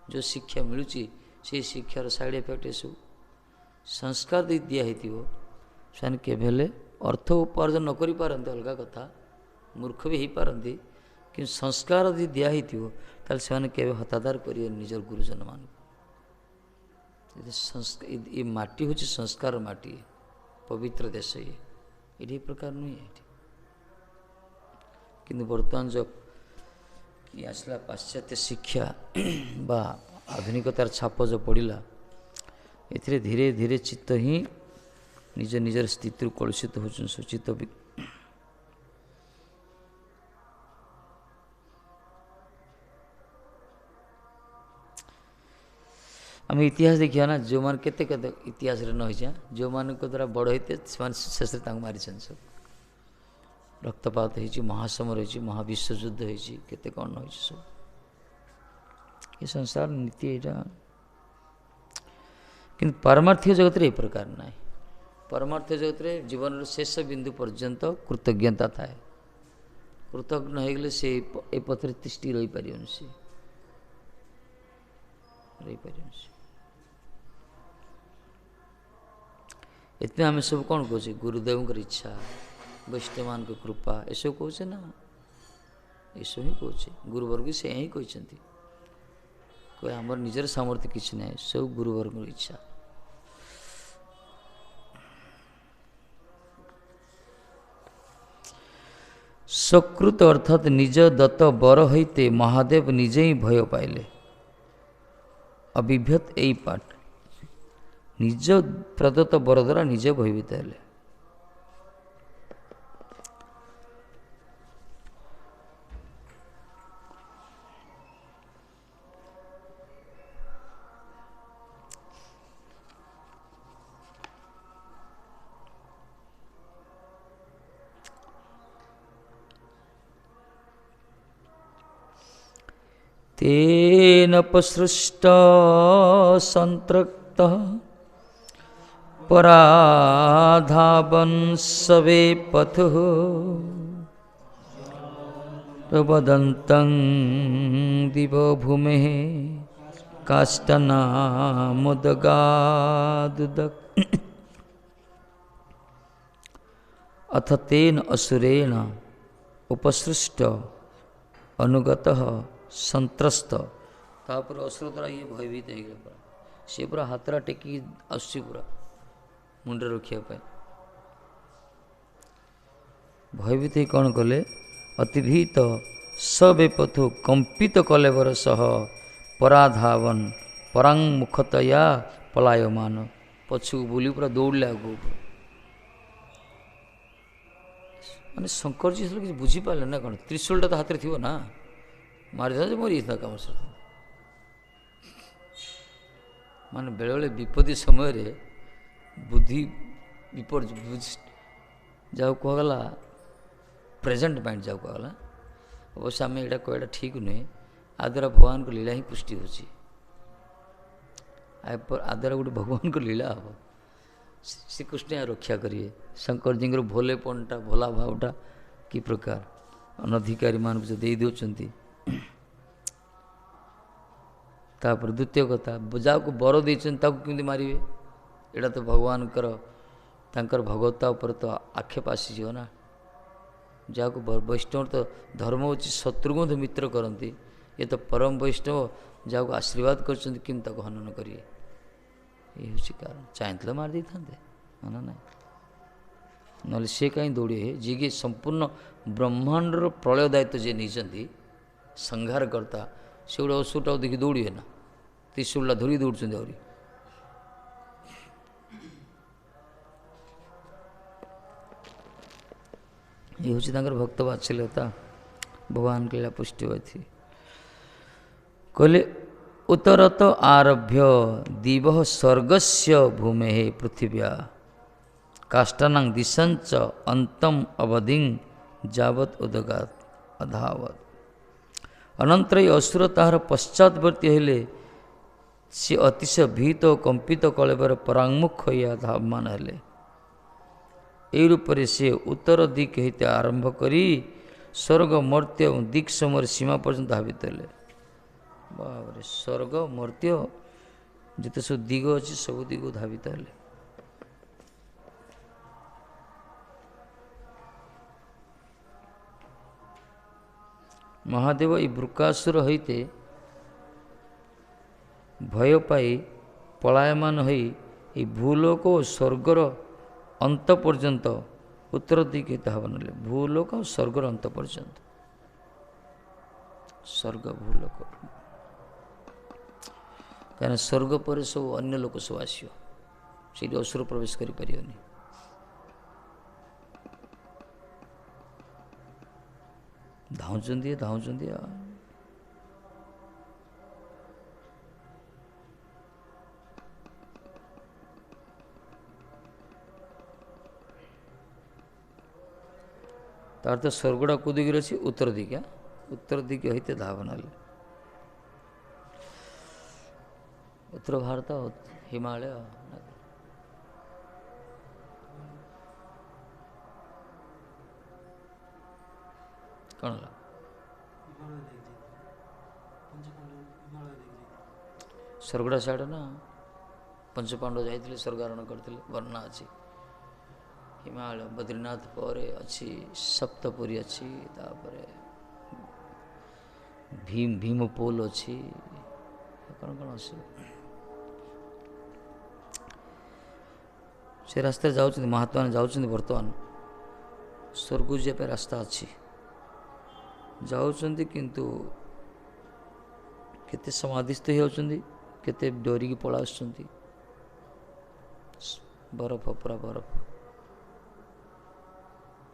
जो शिक्षा मिलूँ से शिक्षार साइड इफेक्ट सब संस्कार दिखाई से केवल अर्थ उपार्जन न कर पारती अलग कथा मूर्ख भी हो पारती कि संस्कार यदि दिखाई से केवे हतादार करेंगे निजर गुरुजन मान ये माटी हूँ संस्कार माटी पवित्र देश ये प्रकार नुहे ये कि बर्तमान जो आसला पाश्चात्य शिक्षा बा आधुनिकतार छाप जो पड़ा ए धीरे धीरे चित्त ही निज निजर स्थिति कलुषित हो चित्त भी आम इतिहास देखिए ना जो मैंने केते इतिहास न हो जो मान द्वारा बड़ होते शेष मारी सब रक्तपात हो महासमर हो महाविश्वयुद्ध होते कौन हो सब ये संसार नीति यहाँ कि पारमार्थिक जगत रे प्रकार ना परमार्थ जगत रे जीवन शेष बिंदु पर्यंत कृतज्ञता थाए कृतज्ञ हो गले से ए पथर तिष्टि रही पार से इतने आम सब कौन कहे गुरुदेव इच्छा वैष्णव मान कृपा ऐसा कहे ना ऐसा ही कहे गुरुवर्ग से ही कहते कोई आमर निजर सामर्थ्य किसी ना सब गुरुवर्ग इच्छा सकृत अर्थात निज दत्त बर होते महादेव निजे ही भय पाइले। अभिभ्यत यही पाठ निज प्रदत्त बर द्वारा निजे भयभीत हेले। तेन पसृष्ट संतृक्तः पराधावन् सवे पथुः प्रवदन्तं दिवो भूमेः काष्ठनामुदगादुदक्। अथ तेन असुरेण उपसृष्ट अनुगतः संत्रस्त तापर असुर द्वारा ये भयभीत हो गया पूरा सी पूरा हाथरा टेकी आसुची पूरा मुंडे रखा भयभीत कौन कले अतिभीत सवेपथु कंपित कलेवर सह पराधावन परांग मुखतया पलायमान पछू बुली पूरा दौड़ले आगो माने शंकर जी किसी बुझीपारे ना कौन त्रिशूलटा तो हाथ में थी ना मारी था मरी था कम से मान बेले बेले विपत्ति समय रे बुद्धि विपर्य जाओ कहगला प्रेजेंट माइंड जाओ कहगला अवश्य आम यहाँ कहटा ठीक नुहे आ द्वारा भगवान को लीला ही पुष्टि होची आ द्वारा गोटे भगवान को लीला हम श्रीकृष्ण यहाँ रक्षा करिए शंकर जी भोलेपनटा भोला भावटा कि प्रकार अनधिकारी मान जो दे दौरान तापर द्वितीय कथा जाको बर देते कमी मारे यहाँ तो भगवान भगवत्ता उपर तो आक्षेप आसीज ना जाको वैष्णव तो धर्म हो शत्रुघ्न मित्र करती ये तो परम वैष्णव जाको आशीर्वाद कर हनन करिए ये हूँ कारण चाहते मार था ना ना ना सी कहीं दौड़े जी संपूर्ण ब्रह्मांडर प्रलय दायित्व जी नहीं संहार करता से गोटे असुरटा देखिए दौड़े ना त्रिशूलटा धरी दौड़ आहरी ये हूँ भक्त बात्सल्यता भगवान के लीला पुष्टि हुई थी कहले उत्तरत आरभ्य दिव स्वर्गस्य भूमे पृथिव्या काष्ठानां दिशंच अंतम अवधि जावत उदगात अधावत अनंतर असुर ताहार पश्चातवर्ती हेले सी अतिशय भीत और कंपित कलेवर परांगमुख होइया धावमान हेले यही रूप से उत्तर दिक होते आरंभ करी स्वर्ग मर्त्य और दिक् समूह सीमा पर्यंत धावित हेले बाबरे स्वर्ग मर्त्य जिते सब दिग अच्छी सब दिग धावित हेले महादेव ये वृकासुर होते भय पाई पलायमान होई ये भूलोक और स्वर्गर अंत पर्यंत उत्तर दिखे धावन ले भूलोक और स्वर्गर अंत पर्यंत स्वर्ग भूलोक कहीं स्वर्ग पर सब अन्य लोक सब आसो से असुर प्रवेश करें धाउंचंदी धाउंचंदी तार तो स्वर्गटा कौ दिगरे अच्छी उत्तर दिके होते धावन उत्तर भारत हिमालय कौन स्वर्गड़ा साइड ना पंचपांडव जाते स्वर्गारोहण करते वर्णना अच्छी हिमालय बद्रीनाथ पर अच्छी सप्तपुरी अच्छी तापर भीमपोल अच्छी कौन कौन अच्छी से रास्ते जाऊँ महात्मा जाऊँ बर्तमान स्वर्ग जाए रास्ता अच्छी जाऊँच किंतु केते समाधिस्थ होती केते डरिकी पला बरफ पूरा बरफ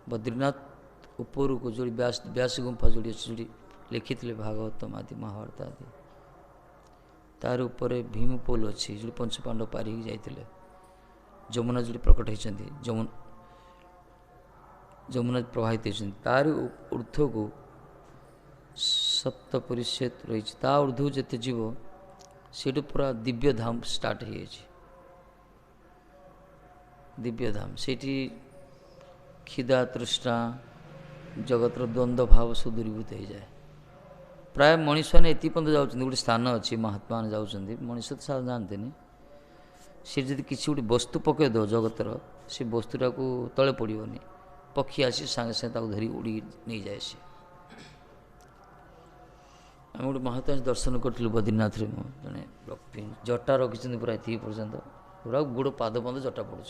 बद्रीनाथ ऊपर को जो व्यास गुंफा जोड़ी अच्छी जोड़ी लिखी भागवतम आदि महाभारत आदि तार ऊपर भीम पोल अच्छी जो पंचपांडव पारी जाते जमुना जो प्रकट होती जमुना प्रवाहित होती तार ऊर्ध्व को सप्त परिच्छेद रही ऊर्ध्व जिते जीव से पूरा दिव्य धाम स्टार्ट हो दिव्य धाम से क्षिदा तृष्णा जगतर द्वंद्व भाव सब दूरीभूत हो जाए प्राय मनीष मैंने ये पर्यटन जाऊँ गोटे स्थान अच्छी महात्मा जाऊँच मनीष तो सारा जानते सी जब किसी गोटे वस्तु पकईद जगतर से वस्तुटा को तले पड़ोनी पक्षी आसी सागे सागे धरी उड़ी नहीं जाए सी आम गोटे महात्मा दर्शन करूँ बद्रीनाथ रे जड़े जटा रखी पूरा ये पर्यटन पूरा गोड़ पाद बंद जटा पड़ू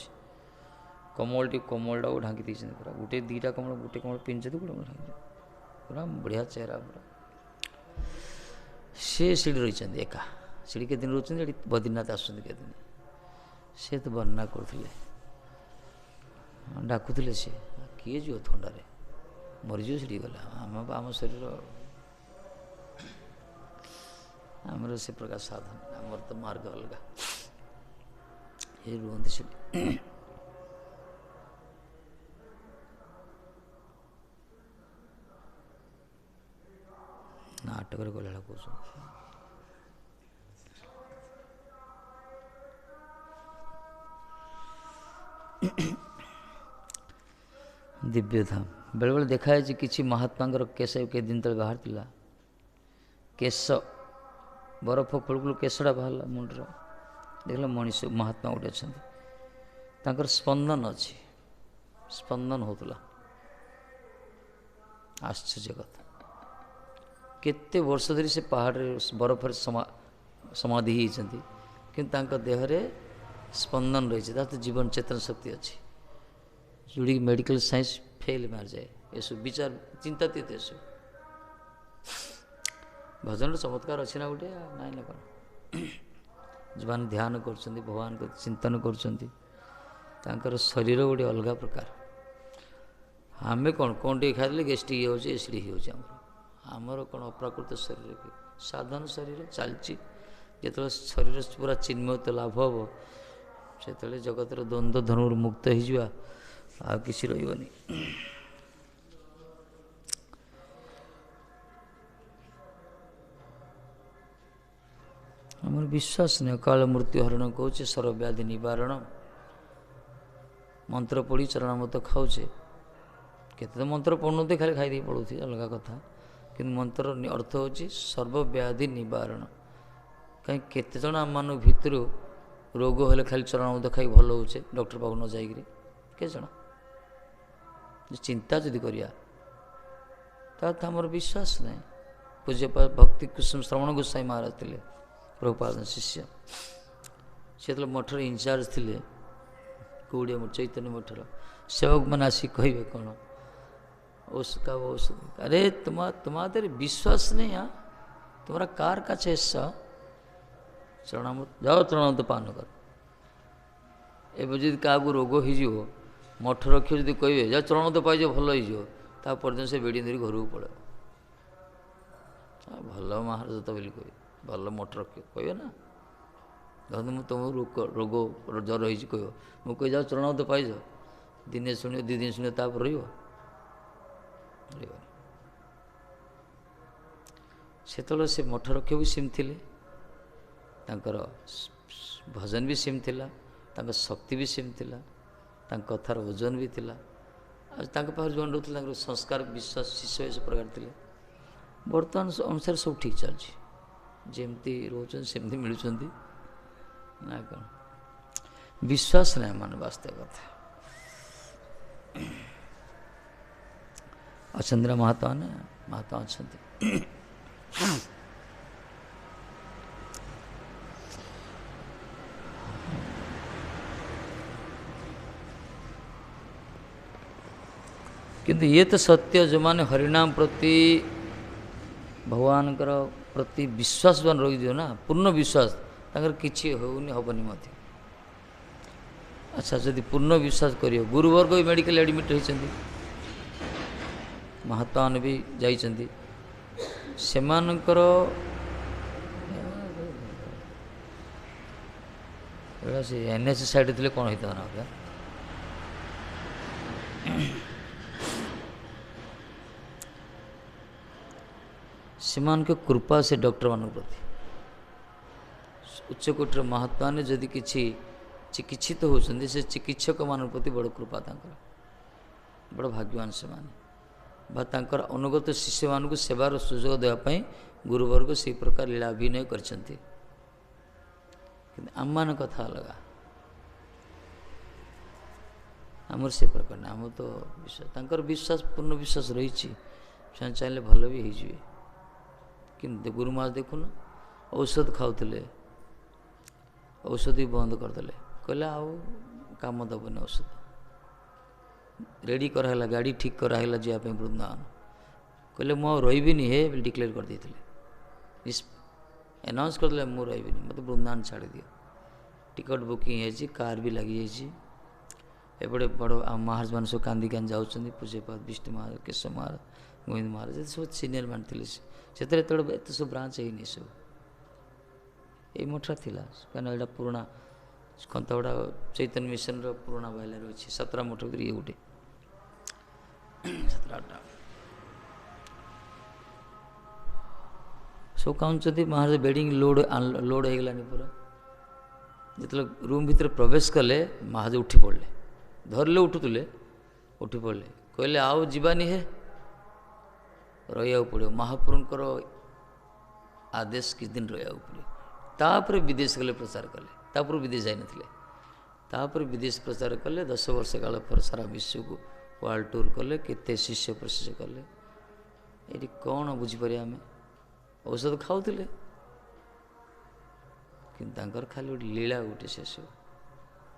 कमलटा को ढांकी पूरा गोटे दीटा कमल गोटे कमल पिंधे गोटे कमल ढांकी पूरा बढ़िया चेहरा पूरा से रही एका सीढ़ी के दिन रोचे बद्रीनाथ आसुँच के दिन से तो वर्णना करते डाकुले सी किए जो थंडारे मरीज सीढ़ी गला आम शरीर आमर से प्रकार साधन आमर तो मार्ग अलग ये रुहती से नाटक गला कौन दिव्य धाम बेले बेले देखाए कि महात्मा केश के दिन तले बाहर थिला केश बरफ खोलू केशटा बाहर मुंडर देख मनीष महात्मा गोटे अच्छा स्पंदन अच्छी स्पंदन होता आश्चर्य कथा केते वर्ष धरी से पहाड़ बरफ समाधि होती कि देहरे स्पंदन रही तो जीवन चेतन शक्ति अच्छी जोड़ी मेडिकल साइंस फेल मार जाए ये सब विचार चिंतातीत ये सब भजन चमत्कार अच्छी ना गोटे ना ना कौन जो मैंने ध्यान कर भगवान को चिंतन कर शरीर गोटे अलग प्रकार आम कौन टे खाई गेस्ट्रिक हो एसिड होमर कौन अप्राकृत शरीर के साधारण शरीर चलती जो शरीर पूरा चिन्मयता लाभ हम से जगतर द्वंद्व धनु मुक्त हो आ किसी रही आमर विश्वास नहीं अकाल मृत्यु हरण कौचे सर्वव्याधि निवारण मंत्र पढ़ी चरणामृत खाऊे केते तो मंत्र पढ़ुते खाली खाई पड़ोथी अलग कथा कि मंत्र अर्थ हूँ सर्वव्याधि निवारण कहीं केते जन आम मान भितर रोग हेले खाली चरणामृत खाई भल होचे डॉक्टर पाक न जाइए के जन चिंता जदि करिया आमर विश्वास नहीं पूज्य भक्ति कुसुम श्रवण गोस्वाई महाराज थे प्रभुपाद शिष्य से मठर इनचार्ज थे कौड़िया चैतन्य मठर सेवक मैंने आसिक कहे कौन उसका वो अरे तुम्हारे विश्वास नहीं हाँ तुम्हारा कार का हिस्सा चरणामृत जाओ चरणामृत पान कर एवं जब क्या रोग हो मठ रख जी कहे जा चरणामृत पाइज भल हो से बेड़ी धरी घर को पड़े भल महाराज तो बोली कहे भल मठ रख कहे ना धरते मुझे तुम रोग जर हो कह मुझे जाओ चरणामृत पाइज दिने शुण दी दिन शुण तापर से मठ रक्ष भी सेम थे भजन भी सेम थिला शक्ति भी सेम थिला कथार ओजन भी थिला पाखे जो रोते संस्कार विश्वास शिष्य इस प्रकार थे बर्तमान अनुसार सब ठीक चलती जमती रोचन सेमती मिलुं ना कौन विश्वास नहीं मान वास्तव कथा अचंद्र महात्मा ने महात्मा अच्छा किंतु ये तो सत्य जो माने हरिनाम प्रति ଭଗବାନଙ୍କର ପ୍ରତି ବିଶ୍ୱାସବାନ ରହିଯିବ ନା, ପୂର୍ଣ୍ଣ ବିଶ୍ୱାସ, ତାଙ୍କର କିଛି ହେଉନି, ହେବନି ମଧ୍ୟ। ଆଚ୍ଛା, ଯଦି ପୂର୍ଣ୍ଣ ବିଶ୍ୱାସ କରିବ, ଗୁରୁବର୍ଗ ବି ମେଡ଼ିକାଲ ଆଡ଼ମିଟ୍ ହୋଇଛନ୍ତି, ମହାତ୍ମାମାନେ ବି ଯାଇଛନ୍ତି, ସେମାନଙ୍କର ଏଇଟା ସେ NH ସାଇଡ଼୍ ଥିଲେ କ'ଣ ହେଇଥାନ୍ତା ନା ଗୋଟେ, ସେମାନଙ୍କ କୃପା ସେ ଡକ୍ଟରମାନଙ୍କ ପ୍ରତି। ଉଚ୍ଚକୋଟୀର ମହାତ୍ମାମାନେ ଯଦି କିଛି ଚିକିତ୍ସିତ ହେଉଛନ୍ତି, ସେ ଚିକିତ୍ସକମାନଙ୍କ ପ୍ରତି ବଡ଼ କୃପା ତାଙ୍କର, ବଡ଼ ଭାଗ୍ୟବାନ ସେମାନେ, ବା ତାଙ୍କର ଅନୁଗତ ଶିଷ୍ୟମାନଙ୍କୁ ସେବାର ସୁଯୋଗ ଦେବା ପାଇଁ ଗୁରୁବର୍ଗ ସେହି ପ୍ରକାର ଲୀଳା ଅଭିନୟ କରିଛନ୍ତି। କିନ୍ତୁ ଆମମାନଙ୍କ କଥା ଅଲଗା, ଆମର ସେ ପ୍ରକାର ନାହିଁ। ଆମର ତ ବିଶ୍ୱାସ, ତାଙ୍କର ବିଶ୍ୱାସ, ପୂର୍ଣ୍ଣ ବିଶ୍ୱାସ ରହିଛି, ସେମାନେ ଚାହିଁଲେ ଭଲ ବି ହେଇଯିବେ। କିନ୍ତୁ ଗୁରୁ ମହାରାଜ ଦେଖୁନ, ଔଷଧ ଖାଉଥିଲେ, ଔଷଧ ବି ବନ୍ଦ କରିଦେଲେ, କହିଲେ ଆଉ କାମ ଦେବନି ଔଷଧ। ରେଡ଼ି କରାହେଲା, ଗାଡ଼ି ଠିକ୍ କରାହେଲା ଯିବା ପାଇଁ ବୃନ୍ଦାବନ, କହିଲେ ମୁଁ ଆଉ ରହିବିନି ହେ ବୋଲି ଡିକ୍ଲେୟାର କରିଦେଇଥିଲେ, ଆନାଉନ୍ସ କରିଦେଲେ ମୁଁ ରହିବିନି, ମୋତେ ବୃନ୍ଦାବନ ଛାଡ଼ିଦିଅ। ଟିକେଟ୍ ବୁକିଂ ହେଇଛି, କାର୍ ବି ଲାଗିଯାଇଛି, ଏପଟେ ବଡ଼ ମହାରାଜ ମାନେ ସବୁ କାନ୍ଦି କାନ୍ଦି ଯାଉଛନ୍ତି, ପୂଜ୍ୟପାଦ ବିଷ୍ଣୁ ମହାରାଜ, କେଶବ ମହାରାଜ, ଗୋବିନ୍ଦ ମହାରାଜ, ଏତେ ସବୁ ସିନିୟର ମାନେ ଥିଲେ। ସେଥିରେ ଏତେବେଳେ ଏତେ ସବୁ ବ୍ରାଞ୍ଚ ହେଇନି, ସବୁ ଏଇ ମଠଟା ଥିଲା, କାହିଁକିନା ଏଇଟା ପୁରୁଣା କନ୍ତାଗୁଡ଼ା ଚୈତନ୍ୟ ମିଶନର ପୁରୁଣା ବାଇଲାରେ ଅଛି, 17 ମଠ ଭିତରେ ଇଏ ଗୋଟେ 17-18 ସବୁ କାଉଁଛନ୍ତି। ମହାରାଜ ବେଡ଼ିଂ ଲୋଡ଼ ହେଇଗଲାନି ପୁରା। ଯେତେବେଳେ ରୁମ୍ ଭିତରେ ପ୍ରବେଶ କଲେ, ମହାରାଜ ଉଠି ପଡ଼ିଲେ, ଧରିଲେ ଉଠୁଥିଲେ, ଉଠି ପଡ଼ିଲେ, କହିଲେ ଆଉ ଯିବାନି ହେ, ରହିବାକୁ ପଡ଼ିବ, ମହାପ୍ରଭୁଙ୍କର ଆଦେଶ କିଛି ଦିନ ରହିବାକୁ ପଡ଼ିବ। ତାପରେ ବିଦେଶ ଗଲେ, ପ୍ରଚାର କଲେ, ତାପରେ ବିଦେଶ ଯାଇନଥିଲେ, ତାପରେ ବିଦେଶ ପ୍ରଚାର କଲେ, 10 ବର୍ଷ କାଳ ପରେ ସାରା ବିଶ୍ୱକୁ ୱାର୍ଲଡ଼ ଟୁର୍ କଲେ, କେତେ ଶିଷ୍ୟ ପ୍ରଶିଷ୍ୟ କଲେ। ଏଠି କ'ଣ ବୁଝିପାରିବା ଆମେ? ଔଷଧ ଖାଉଥିଲେ, କିନ୍ତୁ ତାଙ୍କର ଖାଲି ଗୋଟେ ଲୀଳା ଗୋଟେ ଶେଷ।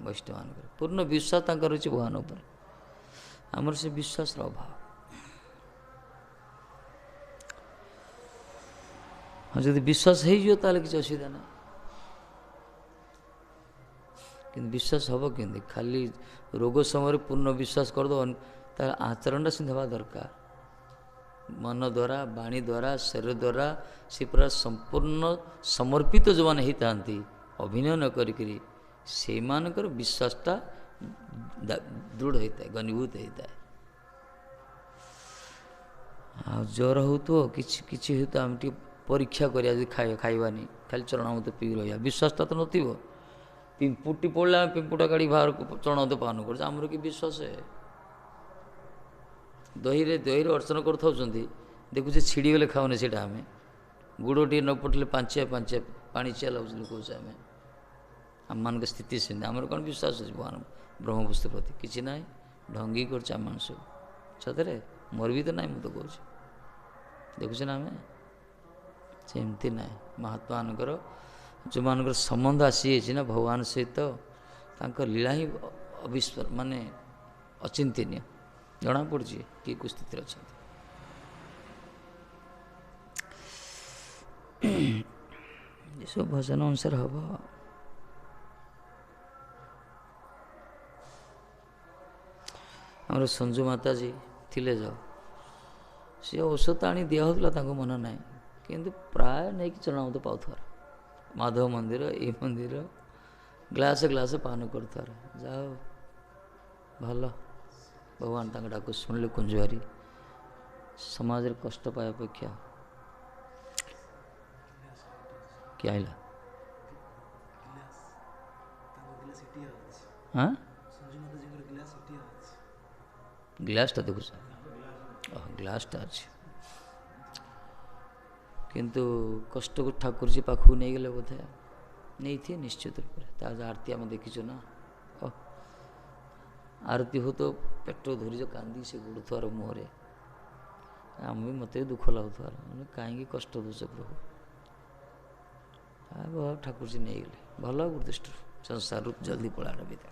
ବୈଷ୍ଣବମାନଙ୍କର ପୂର୍ଣ୍ଣ ବିଶ୍ୱାସ ତାଙ୍କର ରହିଛି ଭଗବାନ ଉପରେ, ଆମର ସେ ବିଶ୍ୱାସର ଅଭାବ। ହଁ, ଯଦି ବିଶ୍ୱାସ ହେଇଯିବ ତାହେଲେ କିଛି ଅସୁବିଧା ନାହିଁ, କିନ୍ତୁ ବିଶ୍ୱାସ ହେବ କେମିତି? ଖାଲି ରୋଗ ସମୟରେ ପୂର୍ଣ୍ଣ ବିଶ୍ୱାସ କରିଦେବ, ତାର ଆଚରଣଟା ସେମିତି ହେବା ଦରକାର। ମନ ଦ୍ୱାରା, ବାଣୀ ଦ୍ୱାରା, ଶରୀର ଦ୍ୱାରା ସେ ପୁରା ସମ୍ପୂର୍ଣ୍ଣ ସମର୍ପିତ ଯେଉଁମାନେ ହେଇଥାନ୍ତି, ଅଭିନୟ ନ କରିକିରି, ସେଇମାନଙ୍କର ବିଶ୍ୱାସଟା ଦୃଢ଼ ହୋଇଥାଏ, ଘନୀଭୂତ ହୋଇଥାଏ। ଆଉ ଜ୍ୱର ହେଉଥିବ, କିଛି ହେଉଥିବ, ଆମେ ଟିକେ ପରୀକ୍ଷା କରିବା, ଯଦି ଖାଇବାନି, ଖାଲି ଚରଣାମୃତ ପିଇ ରହିବା, ବିଶ୍ୱାସଟା ତ ନଥିବ। ପିମ୍ପୁଟି ପଡ଼ିଲେ ଆମେ ପିମ୍ପୁଟା କାଢ଼ି ବାହାରକୁ ଚରଣାମୃତ ପାନ କରୁଛୁ, ଆମର କି ବିଶ୍ୱାସ? ଦହିରେ ଅର୍ଚ୍ଚନା କରୁଥାଉଛନ୍ତି, ଦେଖୁଛେ ଛିଡ଼ିଗଲେ ଖାଉନି ସେଇଟା ଆମେ, ଗୁଡ଼ ଟିକେ ନ ପଡ଼ିଲେ ପାଞ୍ଚିଆ ପାଣିଚିଆ ଲାଗୁଛନ୍ତି କହୁଛେ ଆମେ। ଆମମାନଙ୍କ ସ୍ଥିତି ସେମିତି। ଆମର କ'ଣ ବିଶ୍ୱାସ ଅଛି ଭଗବାନ ବ୍ରହ୍ମବସ୍ତୁ ପ୍ରତି? କିଛି ନାହିଁ, ଢଙ୍ଗି କରୁଛେ ଆମ ସବୁ ସତରେ, ମୋର ବି ତ ନାହିଁ, ମୁଁ ତ କହୁଛି, ଦେଖୁଛେ ନା ଆମେ, ସେମିତି ନାହିଁ। ମହାତ୍ମାମାନଙ୍କର ଯେଉଁମାନଙ୍କର ସମ୍ବନ୍ଧ ଆସିଯାଇଛି ନା ଭଗବାନ ସହିତ, ତାଙ୍କ ଲୀଳା ହିଁ ମାନେ ଅଚିନ୍ତନୀୟ, ଜଣାପଡ଼ୁଛି କିଏ କେଉଁ ସ୍ଥିତିରେ ଅଛନ୍ତି। ଏସବୁ ଭଜନ ଅନୁସାରେ ହେବ। ଆମର ସଞ୍ଜୁ ମାତାଜୀ ଥିଲେ ଯାଉ, ସେ ଔଷଧ ଆଣି ଦିଆହେଉଥିଲା, ତାଙ୍କୁ ମନ ନାହିଁ, କିନ୍ତୁ ପ୍ରାୟ ନେଇକି ଚରଣାମୃତ ପାଉଥିବାର, ମାଧବ ମନ୍ଦିର, ଏଇ ମନ୍ଦିର, ଗ୍ଲାସ ପାନ କରୁଥିବାର। ଯାହା ହଉ ଭଲ, ଭଗବାନ ତାଙ୍କ ଡାକୁ ଶୁଣିଲେ କୁଞ୍ଜୁହାରୀ। ସମାଜରେ କଷ୍ଟ ପାଇବା ଅପେକ୍ଷା କିଏ ଆଇଲା? ହଁ, ଗ୍ଲାସଟା ଦେଖୁଛ? ଗ୍ଲାସଟା ଅଛି, କିନ୍ତୁ କଷ୍ଟକୁ ଠାକୁରଜୀ ପାଖକୁ ନେଇଗଲେ ବୋଧେ, ନେଇଥିବେ ନିଶ୍ଚିତ ରୂପରେ। ତା ଆରତି ଆମେ ଦେଖିଛୁ ନା, ଆରତି ହଉ ତ ପେଟ ଧରିଛ କାନ୍ଦି ସେ ଗୁଡ଼ୁଥିବାର ମୁହଁରେ, ଆମେ ବି ମୋତେ ବି ଦୁଃଖ ଲାଗୁଥିବାର, କାହିଁକି କଷ୍ଟ ଦେଉଛ ପ୍ରଭୁ? ଠାକୁରଜୀ ନେଇଗଲେ, ଭଲ ଗୋଟେ ଦୃଷ୍ଟିରୁ, ସଂସାରରୁ ଜଲ୍ଦି ପଳାଇଲା ବିଧା।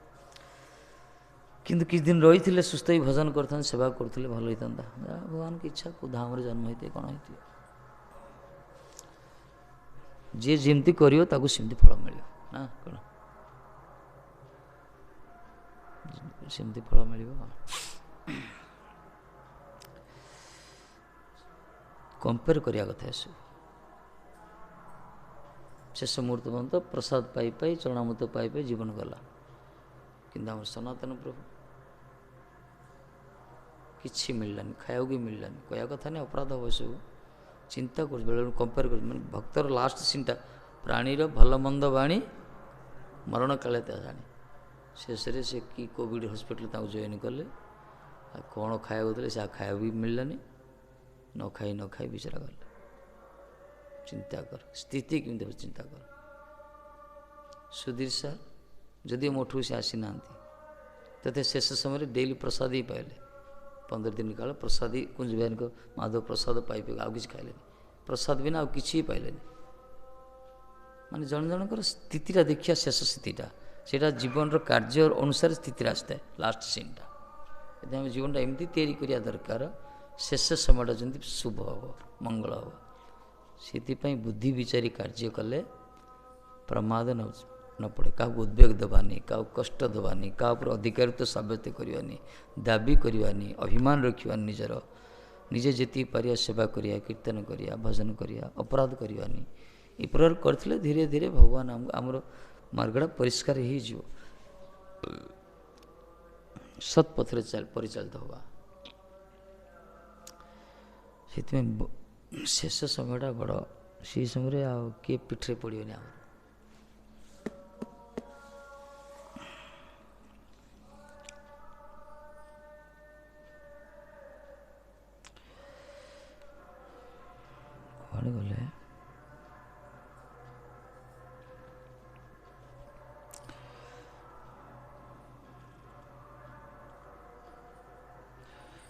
କିନ୍ତୁ କିଛି ଦିନ ରହିଥିଲେ, ସୁସ୍ଥ ହେଇ ଭଜନ କରିଥାନ୍ତେ, ସେବା କରୁଥିଲେ, ଭଲ ହେଇଥାନ୍ତା। ଭଗବାନଙ୍କ ଇଚ୍ଛା, କେଉଁ ଧାମରେ ଜନ୍ମ ହେଇଥିବେ, କ'ଣ ହେଇଥିବେ। ଯିଏ ଯେମିତି କରିବ ତାକୁ ସେମିତି ଫଳ ମିଳିବ ନା କ'ଣ? ସେମିତି ଫଳ ମିଳିବ। କମ୍ପେୟାର କରିବା କଥା ଏସବୁ। ଶେଷ ମୁହୂର୍ତ୍ତ ପର୍ଯ୍ୟନ୍ତ ପ୍ରସାଦ ପାଇ ପାଇ ଚରଣାମୃତ ପାଇ ପାଇ ଜୀବନ ଗଲା। କିନ୍ତୁ ଆମର ସନାତନ ପ୍ରଭୁ କିଛି ମିଳିଲାନି, ଖାଇବାକୁ ବି ମିଳିଲାନି। କହିବା କଥା ନାହିଁ, ଅପରାଧ ହେବ ଏସବୁ। ଚିନ୍ତା କରୁଛି ବେଳେବେଳେ, କମ୍ପେୟାର କରୁଛି। ମାନେ ଭକ୍ତର ଲାଷ୍ଟ ସିନ୍ଟା, ପ୍ରାଣୀର ଭଲ ମନ୍ଦ ବାଣୀ ମରଣ କାଳେ ତା ଜାଣେ। ଶେଷରେ ସେ କି କୋଭିଡ଼ ହସ୍ପିଟାଲ ତାଙ୍କୁ ଜଏନ୍ କଲେ, ଆଉ କ'ଣ ଖାଇବାକୁ ଦେଲେ, ସେ ଖାଇବାକୁ ବି ମିଳିଲାନି। ନ ଖାଇ ବିଚରା ଗଲେ। ଚିନ୍ତା କର ସ୍ଥିତି କେମିତି ହେବ, ଚିନ୍ତା କର। ସୁଧୀର ସାର୍ ଯଦି ମୋଠୁ ସେ ଆସିନାହାନ୍ତି, ତତେ ଶେଷ ସମୟରେ ଡେଲି ପ୍ରସାଦ ହିଁ ପାଇଲେ। 15 ଦିନ କାଳ ପ୍ରସାଦ ହିଁ, କୁଞ୍ଜ ବିହାରୀଙ୍କ ମାଧବ ପ୍ରସାଦ ପାଇ ଆଉ କିଛି ଖାଇଲେନି। ପ୍ରସାଦ ବିନା ଆଉ କିଛି ହିଁ ପାଇଲେନି। ମାନେ ଜଣେ ଜଣଙ୍କର ସ୍ଥିତିଟା ଦେଖିବା, ଶେଷ ସ୍ଥିତିଟା ସେଇଟା ଜୀବନର କାର୍ଯ୍ୟ ଅନୁସାରେ ସ୍ଥିତିରେ ଆସିଥାଏ। ଲାଷ୍ଟ ସିନ୍ଟା ଯଦି ଆମେ ଜୀବନଟା ଏମିତି ତିଆରି କରିବା ଦରକାର, ଶେଷ ସମୟଟା ଯେମିତି ଶୁଭ ହେବ, ମଙ୍ଗଳ ହେବ। ସେଥିପାଇଁ ବୁଦ୍ଧି ବିଚାରି କାର୍ଯ୍ୟ କଲେ ପ୍ରମାଦ ନ ପଡ଼େ। କାହାକୁ ଉଦ୍ବେଗ ଦେବାନି, କାହାକୁ କଷ୍ଟ ଦେବାନି, କାହା ଉପରେ ଅଧିକାରିତ୍ୱ ସାବ୍ୟସ୍ତ କରିବାନି, ଦାବି କରିବାନି, ଅଭିମାନ ରଖିବାନି ନିଜର। ନିଜେ ଯେତିକି ପାରିବା ସେବା କରିବା, କୀର୍ତ୍ତନ କରିବା, ଭଜନ କରିବା, ଅପରାଧ କରିବାନି। ଏ ପ୍ରକାର କରିଥିଲେ ଧୀରେ ଧୀରେ ଭଗବାନ ଆମର ମାର୍ଗଟା ପରିଷ୍କାର ହେଇଯିବ। ସତ୍ ପଥରେ ପରିଚାଳିତ ହେବା। ସେଥିପାଇଁ ଶେଷ ସମୟଟା ବଡ଼। ସେଇ ସମୟରେ ଆଉ କିଏ ପିଠିରେ ପଡ଼ିବନି ଆମର। କୁଆଡ଼େ ଗଲେ?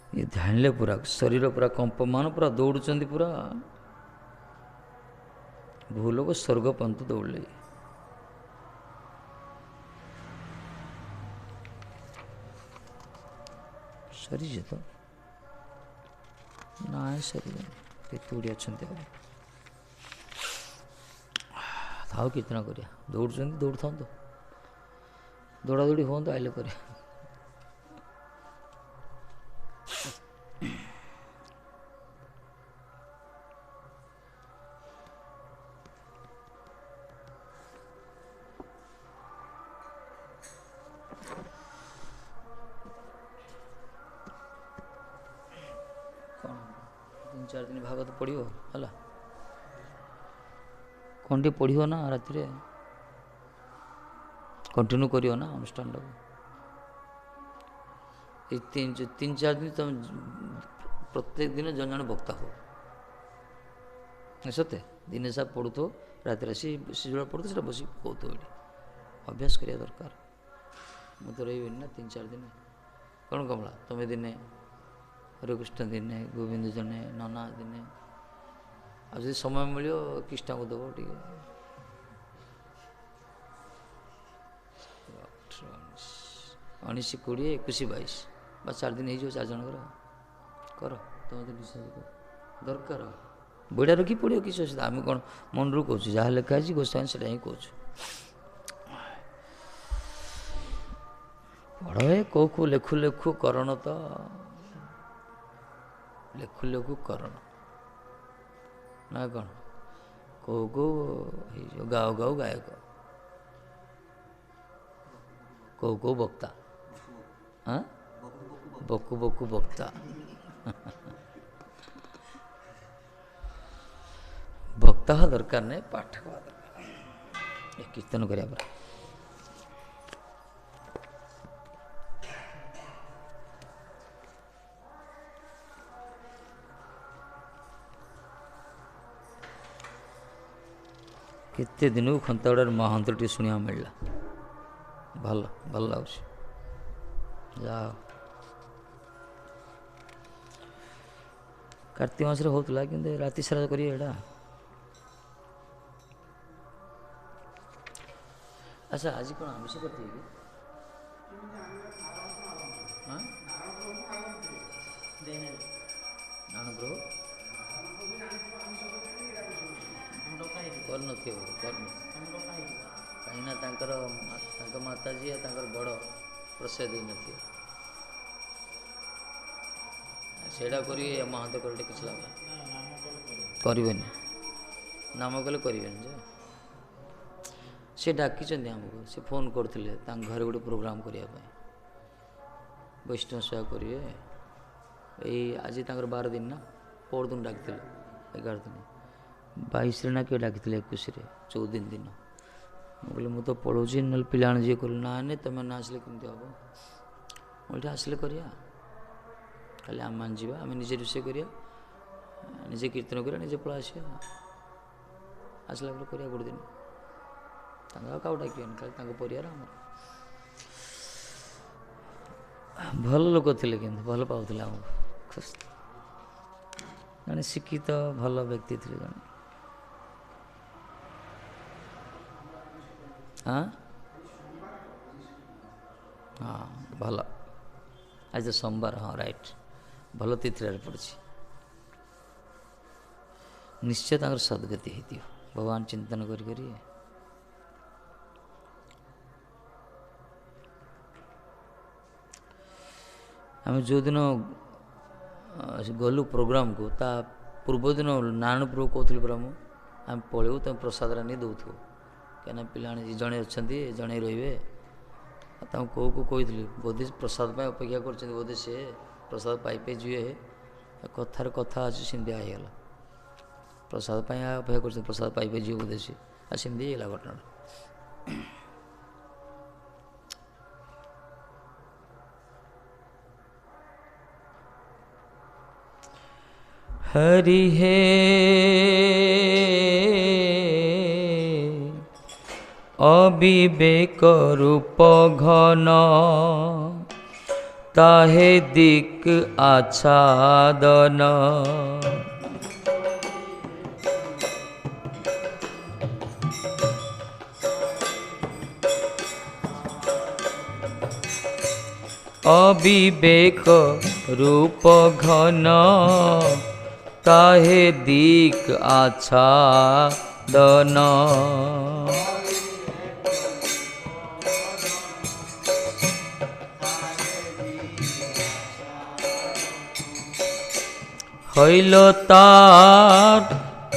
ଇଏ ଧାଇଁଲେ ପୁରା, ଶରୀର ପୁରା କମ୍ପମାନ, ପୁରା ଦୌଡ଼ୁଛନ୍ତି ପୁରା। ଭୂଲୋକ ସ୍ୱର୍ଗ ପର୍ଯ୍ୟନ୍ତ ଦୌଡ଼ିଲେ। ସରିଛି ତ? ନାଇଁ ସରିବନି, କେତେ ଗୁଡ଼ିଏ ଅଛନ୍ତି ଆଉ। ଥାଉ କୀର୍ତ୍ତନ କରିବା। ଦୌଡ଼ୁଛନ୍ତି, ଦୌଡ଼ୁଥାନ୍ତୁ। ଦୌଡ଼ା ଦୌଡ଼ି ହୁଅନ୍ତୁ, ଆଇଲେ କରିବା। କ'ଣ 3-4 ଦିନ ଭାଗବତ ପଢ଼ିବ ହେଲା। କ'ଣ ଟିକେ ପଢ଼ିବ ନା ରାତିରେ, କଣ୍ଟିନ୍ୟୁ କରିବ ନା ଅନୁଷ୍ଠାନଟାକୁ। ଏଇ 3-4 ଦିନ ତୁମେ ପ୍ରତ୍ୟେକ ଦିନ ଜଣେ ଜଣେ ବକ୍ତା ହୁଅ। ସତେ ଦିନେ ସାରା ପଢ଼ୁଥିବ, ରାତିରେ ଆସି ସେ ଯେଉଁଟା ପଢ଼ୁଥିବ ସେଇଟା ବସିକି କହୁଥିବ। ଏଠି ଅଭ୍ୟାସ କରିବା ଦରକାର। ମୁଁ ତ ରହିବିନି ନା 3-4 ଦିନ। କ'ଣ କମଳା, ତୁମେ ଦିନେ, ହରେକୃଷ୍ଣ ଦିନେ, ଗୋବିନ୍ଦ ଜଣେ, ନନା ଦିନେ, ଆଉ ଯଦି ସମୟ ମିଳିବ କୃଷ୍ଣଙ୍କୁ ଦେବ ଟିକେ। 19, 20, 21, 22 ବା 4 ଦିନ ହେଇଯିବ 4 ଜଣଙ୍କର। କର, ତୁମେ ତ ବିଶ୍ୱାସ କର, ଦରକାର। ବହିଟା ରଖି ପଡ଼ିବ, କିଛି ଅସୁବିଧା। ଆମେ କ'ଣ ମନରୁ କହୁଛୁ, ଯାହା ଲେଖା ହେଇଛି ଗୋସ୍ୱାମୀ ସେଇଟା ହିଁ କହୁଛୁ। ପଢ଼। କେଉଁ ଲେଖୁ ଲେଖୁ କରଣ, ତ ଲେଖୁ ଲେଖୁ କରଣ ନା କ'ଣ? କେଉଁ ହେଇଯିବ ଗାଉ ଗାଉ ଗାୟକ, କେଉଁ ବକ୍ତା, ବକୁ ବକୁ ବକ୍ତା। ବକ୍ତା ହବା ଦରକାର ନାହିଁ, ପାଠ ହବା ଦରକାର। କୀର୍ତ୍ତନ କରିବା ପରେ କେତେ ଦିନକୁ ଖନ୍ତାଗୁଡ଼ାରେ ମହାନ୍ତଟିଏ ଶୁଣିବାକୁ ମିଳିଲା। ଭଲ ଭଲ ଲାଗୁଛି। ଯାହା କାର୍ତ୍ତିକ ମାସରେ ହେଉଥିଲା, କିନ୍ତୁ ରାତି ସାରା କରିବେ ଏଇଟା। ଆଚ୍ଛା, ଆଜି କ'ଣ ଆମିଷ କରିଥିବେ କି? ନାରାୟଣ ପ୍ରଭୁ କରିନଥିବ କାହିଁକିନା ତାଙ୍କ ମାତାଜୀ ତାଙ୍କର ବଡ଼ ପ୍ରସୟ ଦେଇନଥିବ। ସେଇଟା କରିବେ ମହାନ୍ତ କରିଲେ କିଛି ଲାଭ କରିବେନି, ନାମ କଲେ କରିବେନି ଯେ ସେ ଡାକିଛନ୍ତି ଆମକୁ, ସେ ଫୋନ୍ କରୁଥିଲେ ତାଙ୍କ ଘରେ ଗୋଟେ ପ୍ରୋଗ୍ରାମ୍ କରିବା ପାଇଁ, ବୈଷ୍ଣବ ସେବା କରିବେ। ଏଇ ଆଜି ତାଙ୍କର 12 ଦିନ ନା, ପରଦିନ ଡାକିଥିଲେ 11 ଦିନ, 22ରେ ନା କିଏ ଡାକିଥିଲେ 21ରେ, 14 ଦିନ। ମୁଁ କହିଲି ମୁଁ ତ ପଢ଼ଉଛି, ନହେଲେ ପିଲାମାନେ ଯିଏ କହିଲେ ନା ନାଇଁ ତମେ ନା ଆସିଲେ କେମିତି ହେବ। ମୁଁ ଏଠି ଆସିଲେ କରିବା, ଖାଲି ଆମମାନେ ଯିବା, ଆମେ ନିଜେ ରୋଷେଇ କରିବା, ନିଜେ କୀର୍ତ୍ତନ କରିବା, ନିଜେ ପଳେଇ ଆସିବା, ଆସିଲା ପରେ କରିବା ଗୋଟେ ଦିନ। ତାଙ୍କ ଆଉ କାହାକୁ ଡାକିବେନି, ଖାଲି ତାଙ୍କ ପରିବାର ଆମର। ଭଲ ଲୋକ ଥିଲେ କିନ୍ତୁ ଭଲ ପାଉଥିଲେ ଆମକୁ, ଖୁସି, ଜଣେ ଶିକ୍ଷିତ ଭଲ ବ୍ୟକ୍ତି ଥିଲେ ଜଣେ। ହଁ ଭଲ, ଆଜି ତ ସୋମବାର, ହଁ ରାଇଟ୍, ଭଲ ତିଥିରେ ପଡ଼ୁଛି। ନିଶ୍ଚୟ ତାଙ୍କର ସଦ୍ଗତି ହେଇଥିବ, ଭଗବାନ ଚିନ୍ତନ କରି ଆମେ ଯେଉଁଦିନ ଗଲୁ ପ୍ରୋଗ୍ରାମକୁ, ତା ପୂର୍ବଦିନ ନାରାୟଣ ପ୍ରଭୁ କହୁଥିଲି ପରା ମୁଁ, ଆମେ ପଳେଇବୁ ତମେ ପ୍ରସାଦରେ ନେଇ ଦେଉଥିବ, କାହିଁକିନା ପିଲାମାନେ ଜଣେ ଅଛନ୍ତି, ଜଣେ ରହିବେ। ଆଉ ତାଙ୍କୁ କହିଥିଲି ବୋଧେ ପ୍ରସାଦ ପାଇଁ ଅପେକ୍ଷା କରିଛନ୍ତି, ବୋଧେ ସେ ପ୍ରସାଦ ପାଇ ଯିବେ, କଥାରେ କଥା ଅଛି, ସେମିତିଆ ହେଇଗଲା। ପ୍ରସାଦ ପାଇଁ ଅପେକ୍ଷା କରୁଛନ୍ତି, ପ୍ରସାଦ ପାଇ ଯିବେ ବୋଧେ ସେ, ଆଉ ସେମିତି ହେଇଗଲା ଘଟଣାଟା। हरि हे अविवेक रूप घन, ताहे दिक आच्छादन। अविवेक रूप घन, ताहे दिक आच्छादन। হইল তার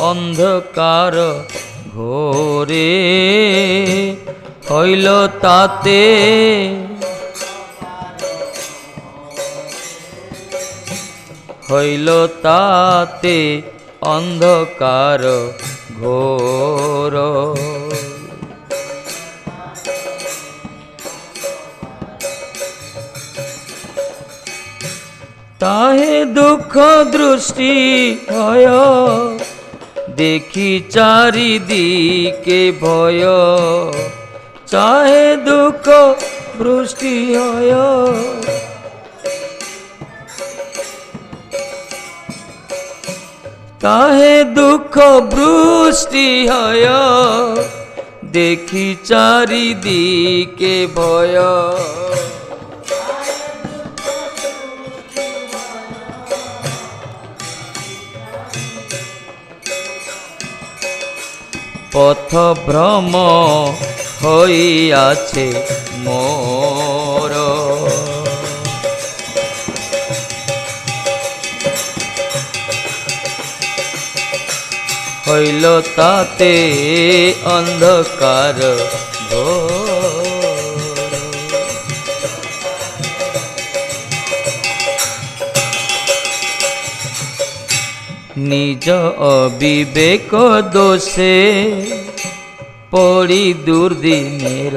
অন্ধকার ঘোরে, হইল তাতে হইল তাতে অন্ধকার ঘোর। তাহে দুঃখ দৃষ্টি হয়, দেখি চারিদিকে ভয়। চাহে দুঃখ বৃষ্টি হয়, তাহে দুঃখ বৃষ্টি হয়, দেখি চারিদিকে ভয়। পথ ভ্রম হইয়াছে মোর, হইল তাতে অন্ধকার ঘোর। নিজ অবিবেক দোষে পড়ি দুর্দিনের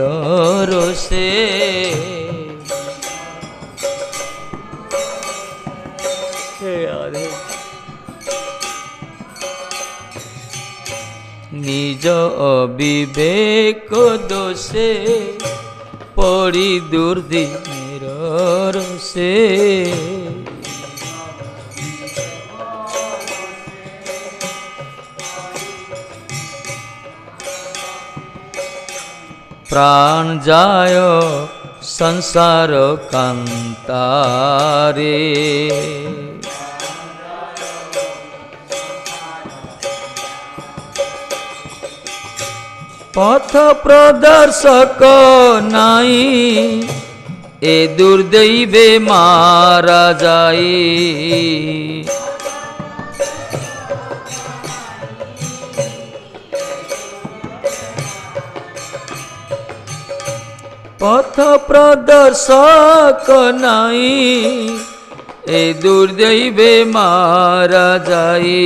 রোষে, নিজ অবিবেক দোষে পড়ি দুর্দিনের রোষে। প্রাণ যায় সংসার কান্তারে, पथ प्रदर्शक नाई ए दुर्दैवे मारा जाई। पथ प्रदर्शक नाई ए दुर्दैवे मारा जाई।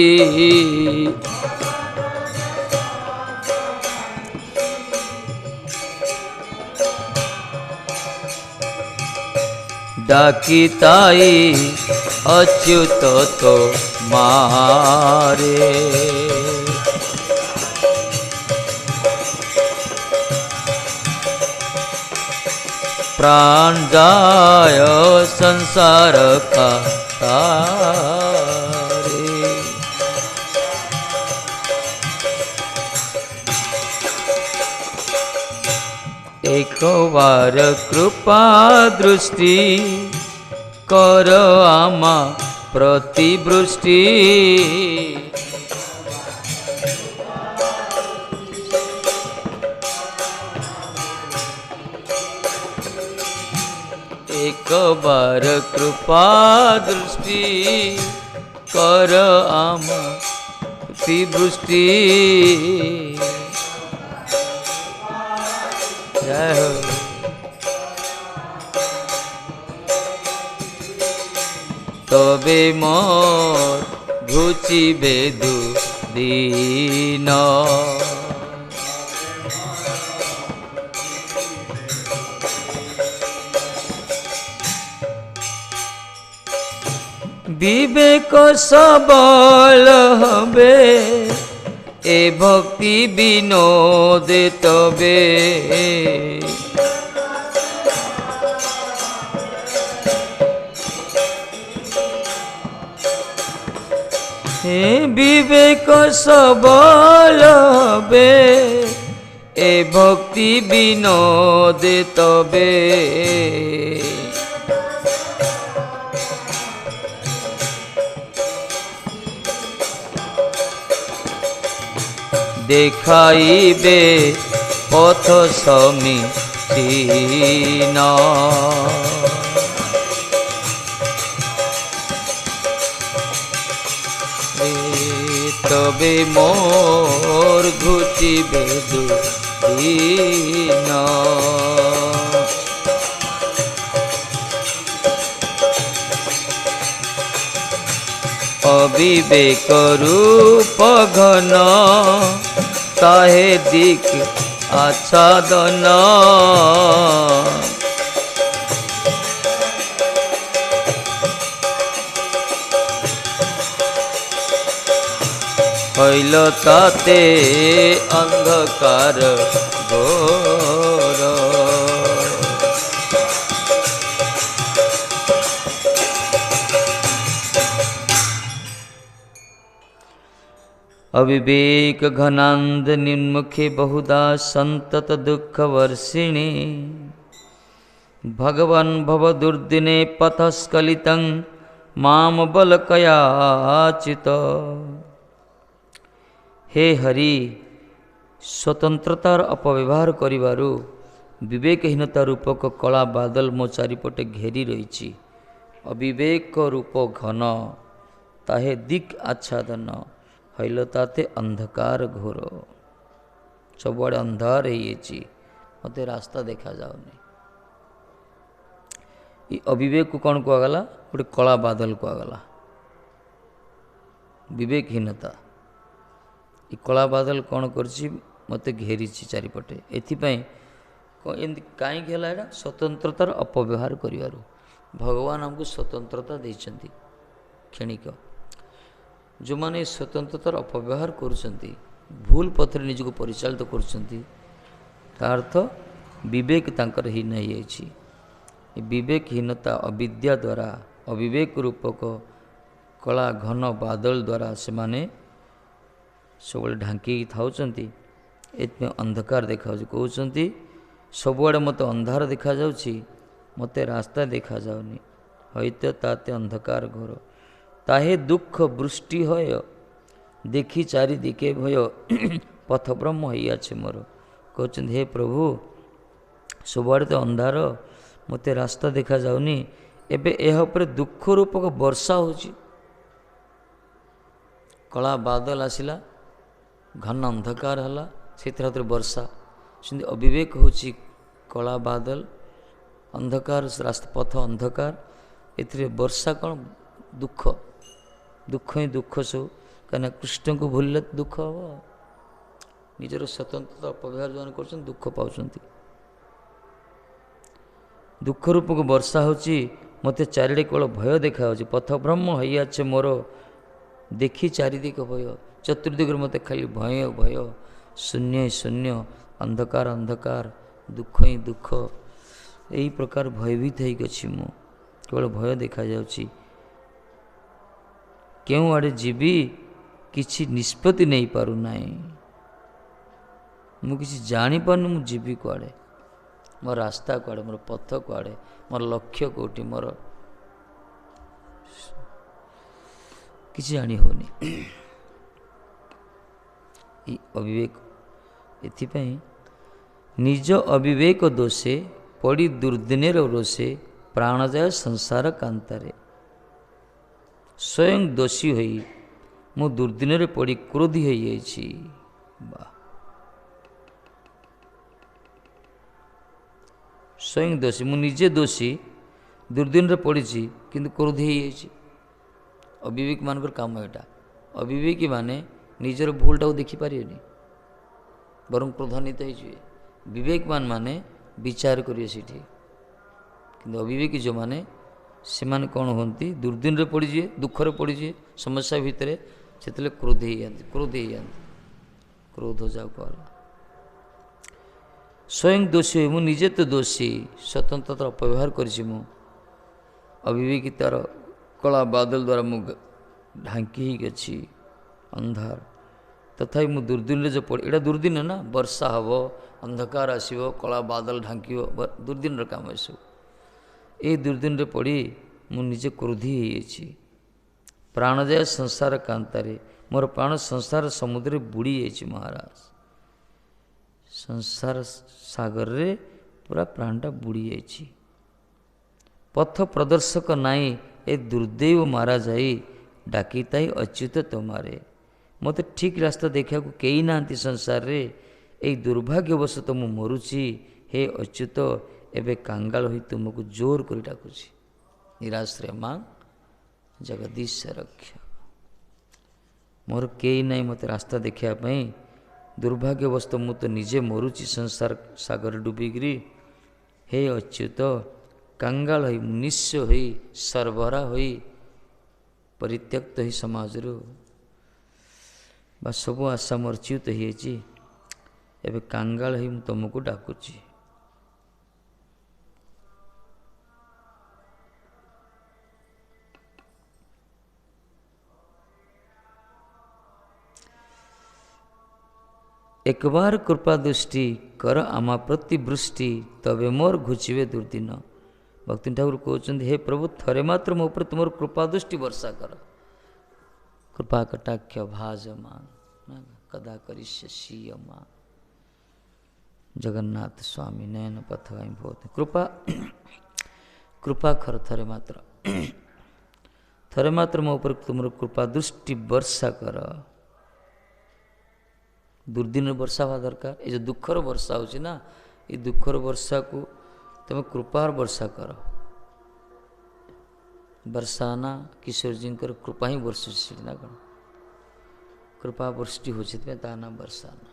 डाकी ताई अच्युत तो मारे। प्राण जाय संसार का तारे। एक बार कृपा दृष्टि कर आमा प्रतिवृष्टि। एक बार कृपा दृष्टि कर आमा प्रतिवृष्टि। जय हो। तबे मोर घुचिबे दुदिन। विवेक सबल हबे ए भक्ति विनोद तबे। हे विवेक सबल हबे ए भक्ति विनोद तबे। देखाइबे पथ समीचीन। तबे मोर घुचिबे दुदिन। अविवेक रूप घन ताहे दिक आच्छादन। हईल ताते अंधकार घोर। अविवेक घनांद निर्मुखे बहुधा संतत दुख वर्षिणी। भगवान भव दुर्दिने पथस्खलितं माम बलकयाचित। हे हरि स्वतंत्रतार अपव्यवहार करिबारु विवेकहीनता रूपक कला बादल मो चारिपटे घेरी रही। अविवेक रूप घन ताहे दिक आच्छादन। हईल ताते अंधकार घोर। सबुआड़े अंधार है मते रास्ता देखा जाऊनी। ये अविवेक को कौन कहगला गोटे कला बादल कहगला। विवेकहीनता ये कला बादल कौन करछि मते घेरी चारिपटे। एथिपाई एमती कहीं है स्वतंत्रतार अपव्यवहार करिवारु। भगवान हमको स्वतंत्रता देइछन्ति क्षणिक। जो माने स्वतंत्रतार अपव्यवहार करुछन्ति भूल पथरे निजको परिचालित करुछन्ति अर्थ विवेक तांकर हीन होइछि। विवेकहीनता अविद्या द्वारा अविवेक रूपक कला घन बादल द्वारा से माने सब ढांकी थाउछन्ति। एथमे अंधकार देखा कहउछन्ति सबुआड़े मते अंधार देखा जाउछि मते रास्ता देखा जाउनी। हईत ताते अंधकार घोर ताहे दुख वृष्टि होय। देखी चारि दिके भय पथ ब्रह्म हइयाछे मोर। कहते हे प्रभु सबुआड़े तो अंधार मते रास्ता देखा जाऊनी एबे यह पर दुख रूपक वर्षा होची कला बादल आसिला घन अंधकार हला से वर्षा सेमती अविवेक होची कला बादल अंधकार रास्ता पथ अंधकार एथिरे वर्षा कौन दुख दुख ही दुख सब कहीं कृष्ण को भूलिले दुख हम निजर स्वतंत्रता अपव्यवहार जो कर दुख पाँच दुख रूपक वर्षा होची मते चारिड़े केवल भय देखा पथ ब्रह्म हईआछे मोर देखी चारिदिक भय चतुर्दिग मत खाली भय भय शून्य ही शून्य अंधकार अंधकार दुख ही दुख यही प्रकार भयभीत होगी मु केवल भय देखा जाउची केउ आड़े जीवी किछि निष्पत्ति नहीं पारु नाही मु किछि जानी पारनु मु जीवी कुआड़े मोर रास्ता कुआड़े मोर पथ कुआड़े मोर लक्ष्य कोठी मोर किछि जानी होनी अविवेक एथिपाई निज अविवेक दोषे पड़ी दुर्दिनेर रोषे प्राण जाए संसार कांतारे स्वयं दोषी होई मु दुर्दिन पड़ी क्रोधी हो जाइछि स्वयं दोषी मु निजे दोषी दुर्दिन पड़ी किंतु क्रोधी हो जाइछि अविवेक मानकर काम एटा अविवेकी माने निजर भूलटा देखिपारे बरं क्रोधान्वित हो विवेकमान माने विचार करिए सीठी किंतु अविवेकी जो माने से माने कौन होती दुर्दिन पड़ीजे दुखर पड़ीजे समस्या भितर से क्रोध हो जाती क्रोध जाओ कह स्वयं दोषी मु निजे तो दोषी स्वतंत्रता अपव्यवहार करिछि मु अविवेकी तार कला बादल द्वारा मु ढांकी ही गछि अंधार तथा मु दुर्दिन जो पड़ एटा दुर्दिन ना वर्षा हम अंधकार आसो कला बादल ढांक दुर्दिन काम सब ये दुर्दिन पड़ी मु निजे क्रोधी हो प्राण जाए संसार कांतारे मोर प्राण संसार समुद्र बुड़ी जाइए महाराज संसार सागर रे पूरा प्राणटा बुड़ी जाइए पथ प्रदर्शक नाई ए दुर्दैव मारा जाई डाकिताई अच्युत तुम्हारे मत ठीक रास्ता देखा कई ना संसार रे ए दुर्भाग्यवशत मु मरुची हे अच्युत एबे कांगाल होई तुमको जोर कर डाकुची निराश्रय मां जगदीश रक्षा मोर कई ना मत रास्ता देखा दुर्भाग्यवशत मु तो निजे मरुची संसार सागर डूबिकी हे अच्युत कांगाल होई निस्स होई सर्वरा होई परित्यक्त होई समाज बा सब आशा मोर च्युत होइछि एबे कांगाल होई मु तुमको डाकुची एक बार कृपा दृष्टि कर आमा प्रति वृष्टि तबे मोर घुचिवे दुर्दिन भक्ति ठाकुर कहते हे प्रभु थरे मात्र मो ऊपर तुम कृपा दृष्टि वर्षा कर कृपा कटाक्ष भाजमान कदा करिष्यसीय मां जगन्नाथ स्वामी नयन पथगाई बहुत कृपा कृपा कर थरे मात्र मो ऊपर तुम कृपा दृष्टि वर्षा कर दुर्दिन वर्षा हवा दरकार ये जो दुखर वर्षा होची ना ये दुखर वर्षा को तुम कृपार वर्षा कर बरसाना किशोर जी कृपा ही वर्षुची ना कौन कृपा वृष्टि हो ना बरसाना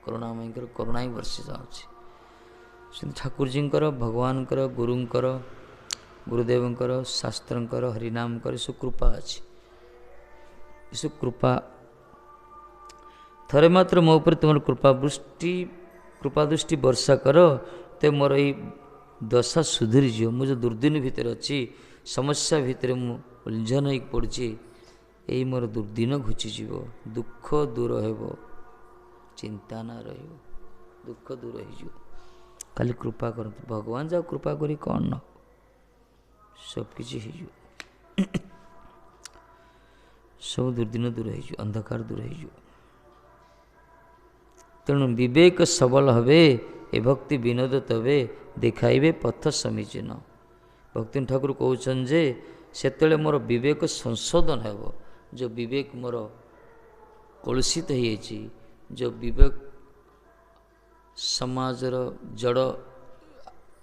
करुणामयी करुणा ही वर्षि जाऊँगी ठाकुर जी भगवान गुरुंकर गुरुदेवंकर शास्त्रंकर हरिनामकर सब कृपा अच्छी सब कृपा थरे मात्र मो ऊपर तुम कृपा दृष्टि वर्षा कर तो मोर ये दशा सुधरी जो मुझे दुर्दिन भितर अच्छी समस्या भितर मु उलझन हो पड़ी यही मोर दुर्दिन घुचीज दुख दूर हो चिंता ना दुख दूर हो खाली कृपा कर भगवान जाओ कृपा करी कौन न सबकि सब दुर्दिन दूर हो अंधकार दूर हो ତେଣୁ ବିବେକ ସବଳ ହେବେ ଏ ଭକ୍ତି ବିନୋଦ ତବେ ଦେଖାଇବେ ପଥ ସମୀଚୀନ। ଭକ୍ତି ଠାକୁର କହୁଛନ୍ତି ଯେ ସେତେବେଳେ ମୋର ବିବେକ ସଂଶୋଧନ ହେବ। ଯେଉଁ ବିବେକ ମୋର କଳୁଷିତ ହୋଇଯାଇଛି, ଯେଉଁ ବିବେକ ସମାଜର ଜଡ଼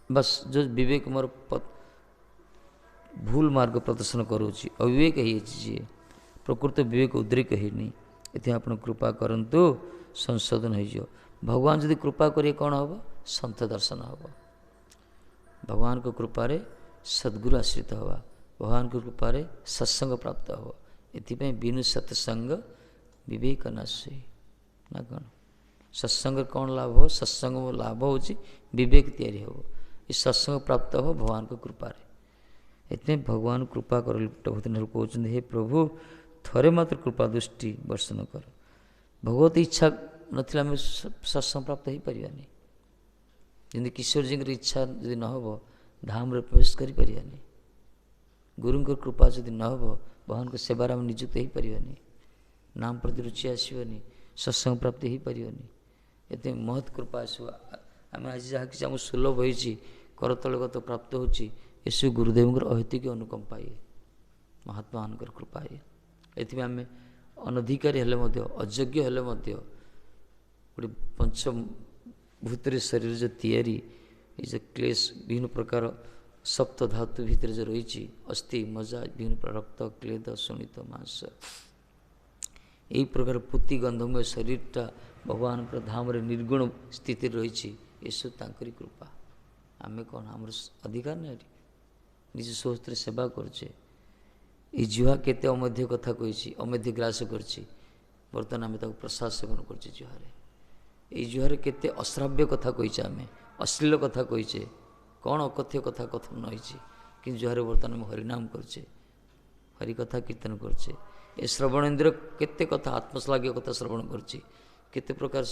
ବାସ୍ ଯେଉଁ ବିବେକ ମୋର ଭୁଲ ମାର୍ଗ ପ୍ରଦର୍ଶନ କରୁଛି, ଅବିବେକ ହୋଇଯାଇଛି, ଯିଏ ପ୍ରକୃତ ବିବେକ ଉଦ୍ରେକ ହେଇନି, ଏଥିପାଇଁ ଆପଣ କୃପା କରନ୍ତୁ, ସଂଶୋଧନ ହୋଇଯିବ। ଭଗବାନ ଯଦି କୃପା କରିବେ କ'ଣ ହେବ? ସନ୍ଥ ଦର୍ଶନ ହେବ। ଭଗବାନଙ୍କ କୃପାରେ ସଦ୍ଗୁରୁ ଆଶ୍ରିତ ହେବା, ଭଗବାନଙ୍କ କୃପାରେ ସତ୍ସଙ୍ଗ ପ୍ରାପ୍ତ ହେବ। ଏଥିପାଇଁ ବିନୁ ସତ୍ସଙ୍ଗ ବିବେକ ନାଶୀ ନା କ'ଣ? ସତ୍ସଙ୍ଗରେ କ'ଣ ଲାଭ ହେବ? ସତ୍ସଙ୍ଗ ଲାଭ ହେଉଛି ବିବେକ ତିଆରି ହେବ। ଏ ସତ୍ସଙ୍ଗ ପ୍ରାପ୍ତ ହେବ ଭଗବାନଙ୍କ କୃପାରେ। ଏଥିପାଇଁ ଭଗବାନ କୃପା କର। କହୁଛନ୍ତି ହେ ପ୍ରଭୁ ଥରେ ମାତ୍ର କୃପା ଦୃଷ୍ଟି ବର୍ଷନ କର। ଭଗବତ ଇଚ୍ଛା ନଥିଲେ ଆମେ ସତ୍ସଙ୍ଗ ପ୍ରାପ୍ତ ହୋଇପାରିବାନି। ଯେମିତି କିଶୋରଜୀଙ୍କର ଇଚ୍ଛା ଯଦି ନ ହେବ ଧାମରେ ପ୍ରବେଶ କରିପାରିବାନି। ଗୁରୁଙ୍କ କୃପା ଯଦି ନ ହେବ ଭଗବାନଙ୍କ ସେବାରେ ଆମେ ନିଯୁକ୍ତ ହୋଇପାରିବାନି। ନାମ ପ୍ରତି ରୁଚି ଆସିବନି, ସତ୍ସଙ୍ଗ ପ୍ରାପ୍ତି ହୋଇପାରିବନି। ଏତେ ମହତ୍ କୃପା ଆସିବ। ଆମେ ଆଜି ଯାହା କିଛି ଆମକୁ ସୁଲଭ ହୋଇଛି, କରତଳଗତ ପ୍ରାପ୍ତ ହେଉଛି, ଏସବୁ ଗୁରୁଦେବଙ୍କର ଅହେତୁକ ଅନୁକମ୍ପା, ମହାତ୍ମାମାନଙ୍କର କୃପା। ଏଥିପାଇଁ ଆମେ ଅନଧିକାରୀ ହେଲେ ମଧ୍ୟ, ଅଯୋଗ୍ୟ ହେଲେ ମଧ୍ୟ, ଗୋଟେ ପଞ୍ଚଭୂତରେ ଶରୀର ଯେଉଁ ତିଆରି, ଏ ଯେଉଁ କ୍ଲେଶ ବିଭିନ୍ନ ପ୍ରକାର ସପ୍ତ ଧାତୁ ଭିତରେ ଯେଉଁ ରହିଛି, ଅସ୍ଥି ମଜ୍ଜା, ବିଭିନ୍ନ ପ୍ରକାର ରକ୍ତ, କ୍ଲେଦ, ଶୋଣିତ, ମାଂସ, ଏହି ପ୍ରକାର ପୁତି ଗନ୍ଧମୟ ଶରୀରଟା ଭଗବାନଙ୍କର ଧାମରେ ନିର୍ଗୁଣ ସ୍ଥିତିରେ ରହିଛି। ଏସବୁ ତାଙ୍କରି କୃପା। ଆମେ କ'ଣ ଆମର ଅଧିକାର ନାହିଁ? ନିଜ ସ୍ୱସ୍ଥରେ ସେବା କରୁଛେ। ଏଇ ଜିହ୍ୱା କେତେ ଅମେଧ୍ୟ କଥା କହିଛି, ଅମେଧ୍ୟ ଗ୍ରାସ କରିଛି, ବର୍ତ୍ତମାନ ଆମେ ତାକୁ ପ୍ରସାଦ ସେବନ କରୁଛେ ଜିହ୍ୱାରେ। ଏଇ ଜିହ୍ୱାରେ କେତେ ଅଶ୍ରାବ୍ୟ କଥା କହିଛେ, ଆମେ ଅଶ୍ଳୀଳ କଥା କହିଛେ, କ'ଣ ଅକଥ୍ୟ କଥା କଥନ ରହିଛି, କିନ୍ତୁ ଜିହ୍ୱାରେ ବର୍ତ୍ତମାନ ଆମେ ହରିନାମ କରୁଛେ, ହରିକଥା କୀର୍ତ୍ତନ କରୁଛେ। ଏ ଶ୍ରବଣ ଇନ୍ଦ୍ରିୟ କେତେ କଥା ଆତ୍ମଶ୍ଳାଘ୍ୟ କଥା ଶ୍ରବଣ କରୁଛି, କେତେ ପ୍ରକାର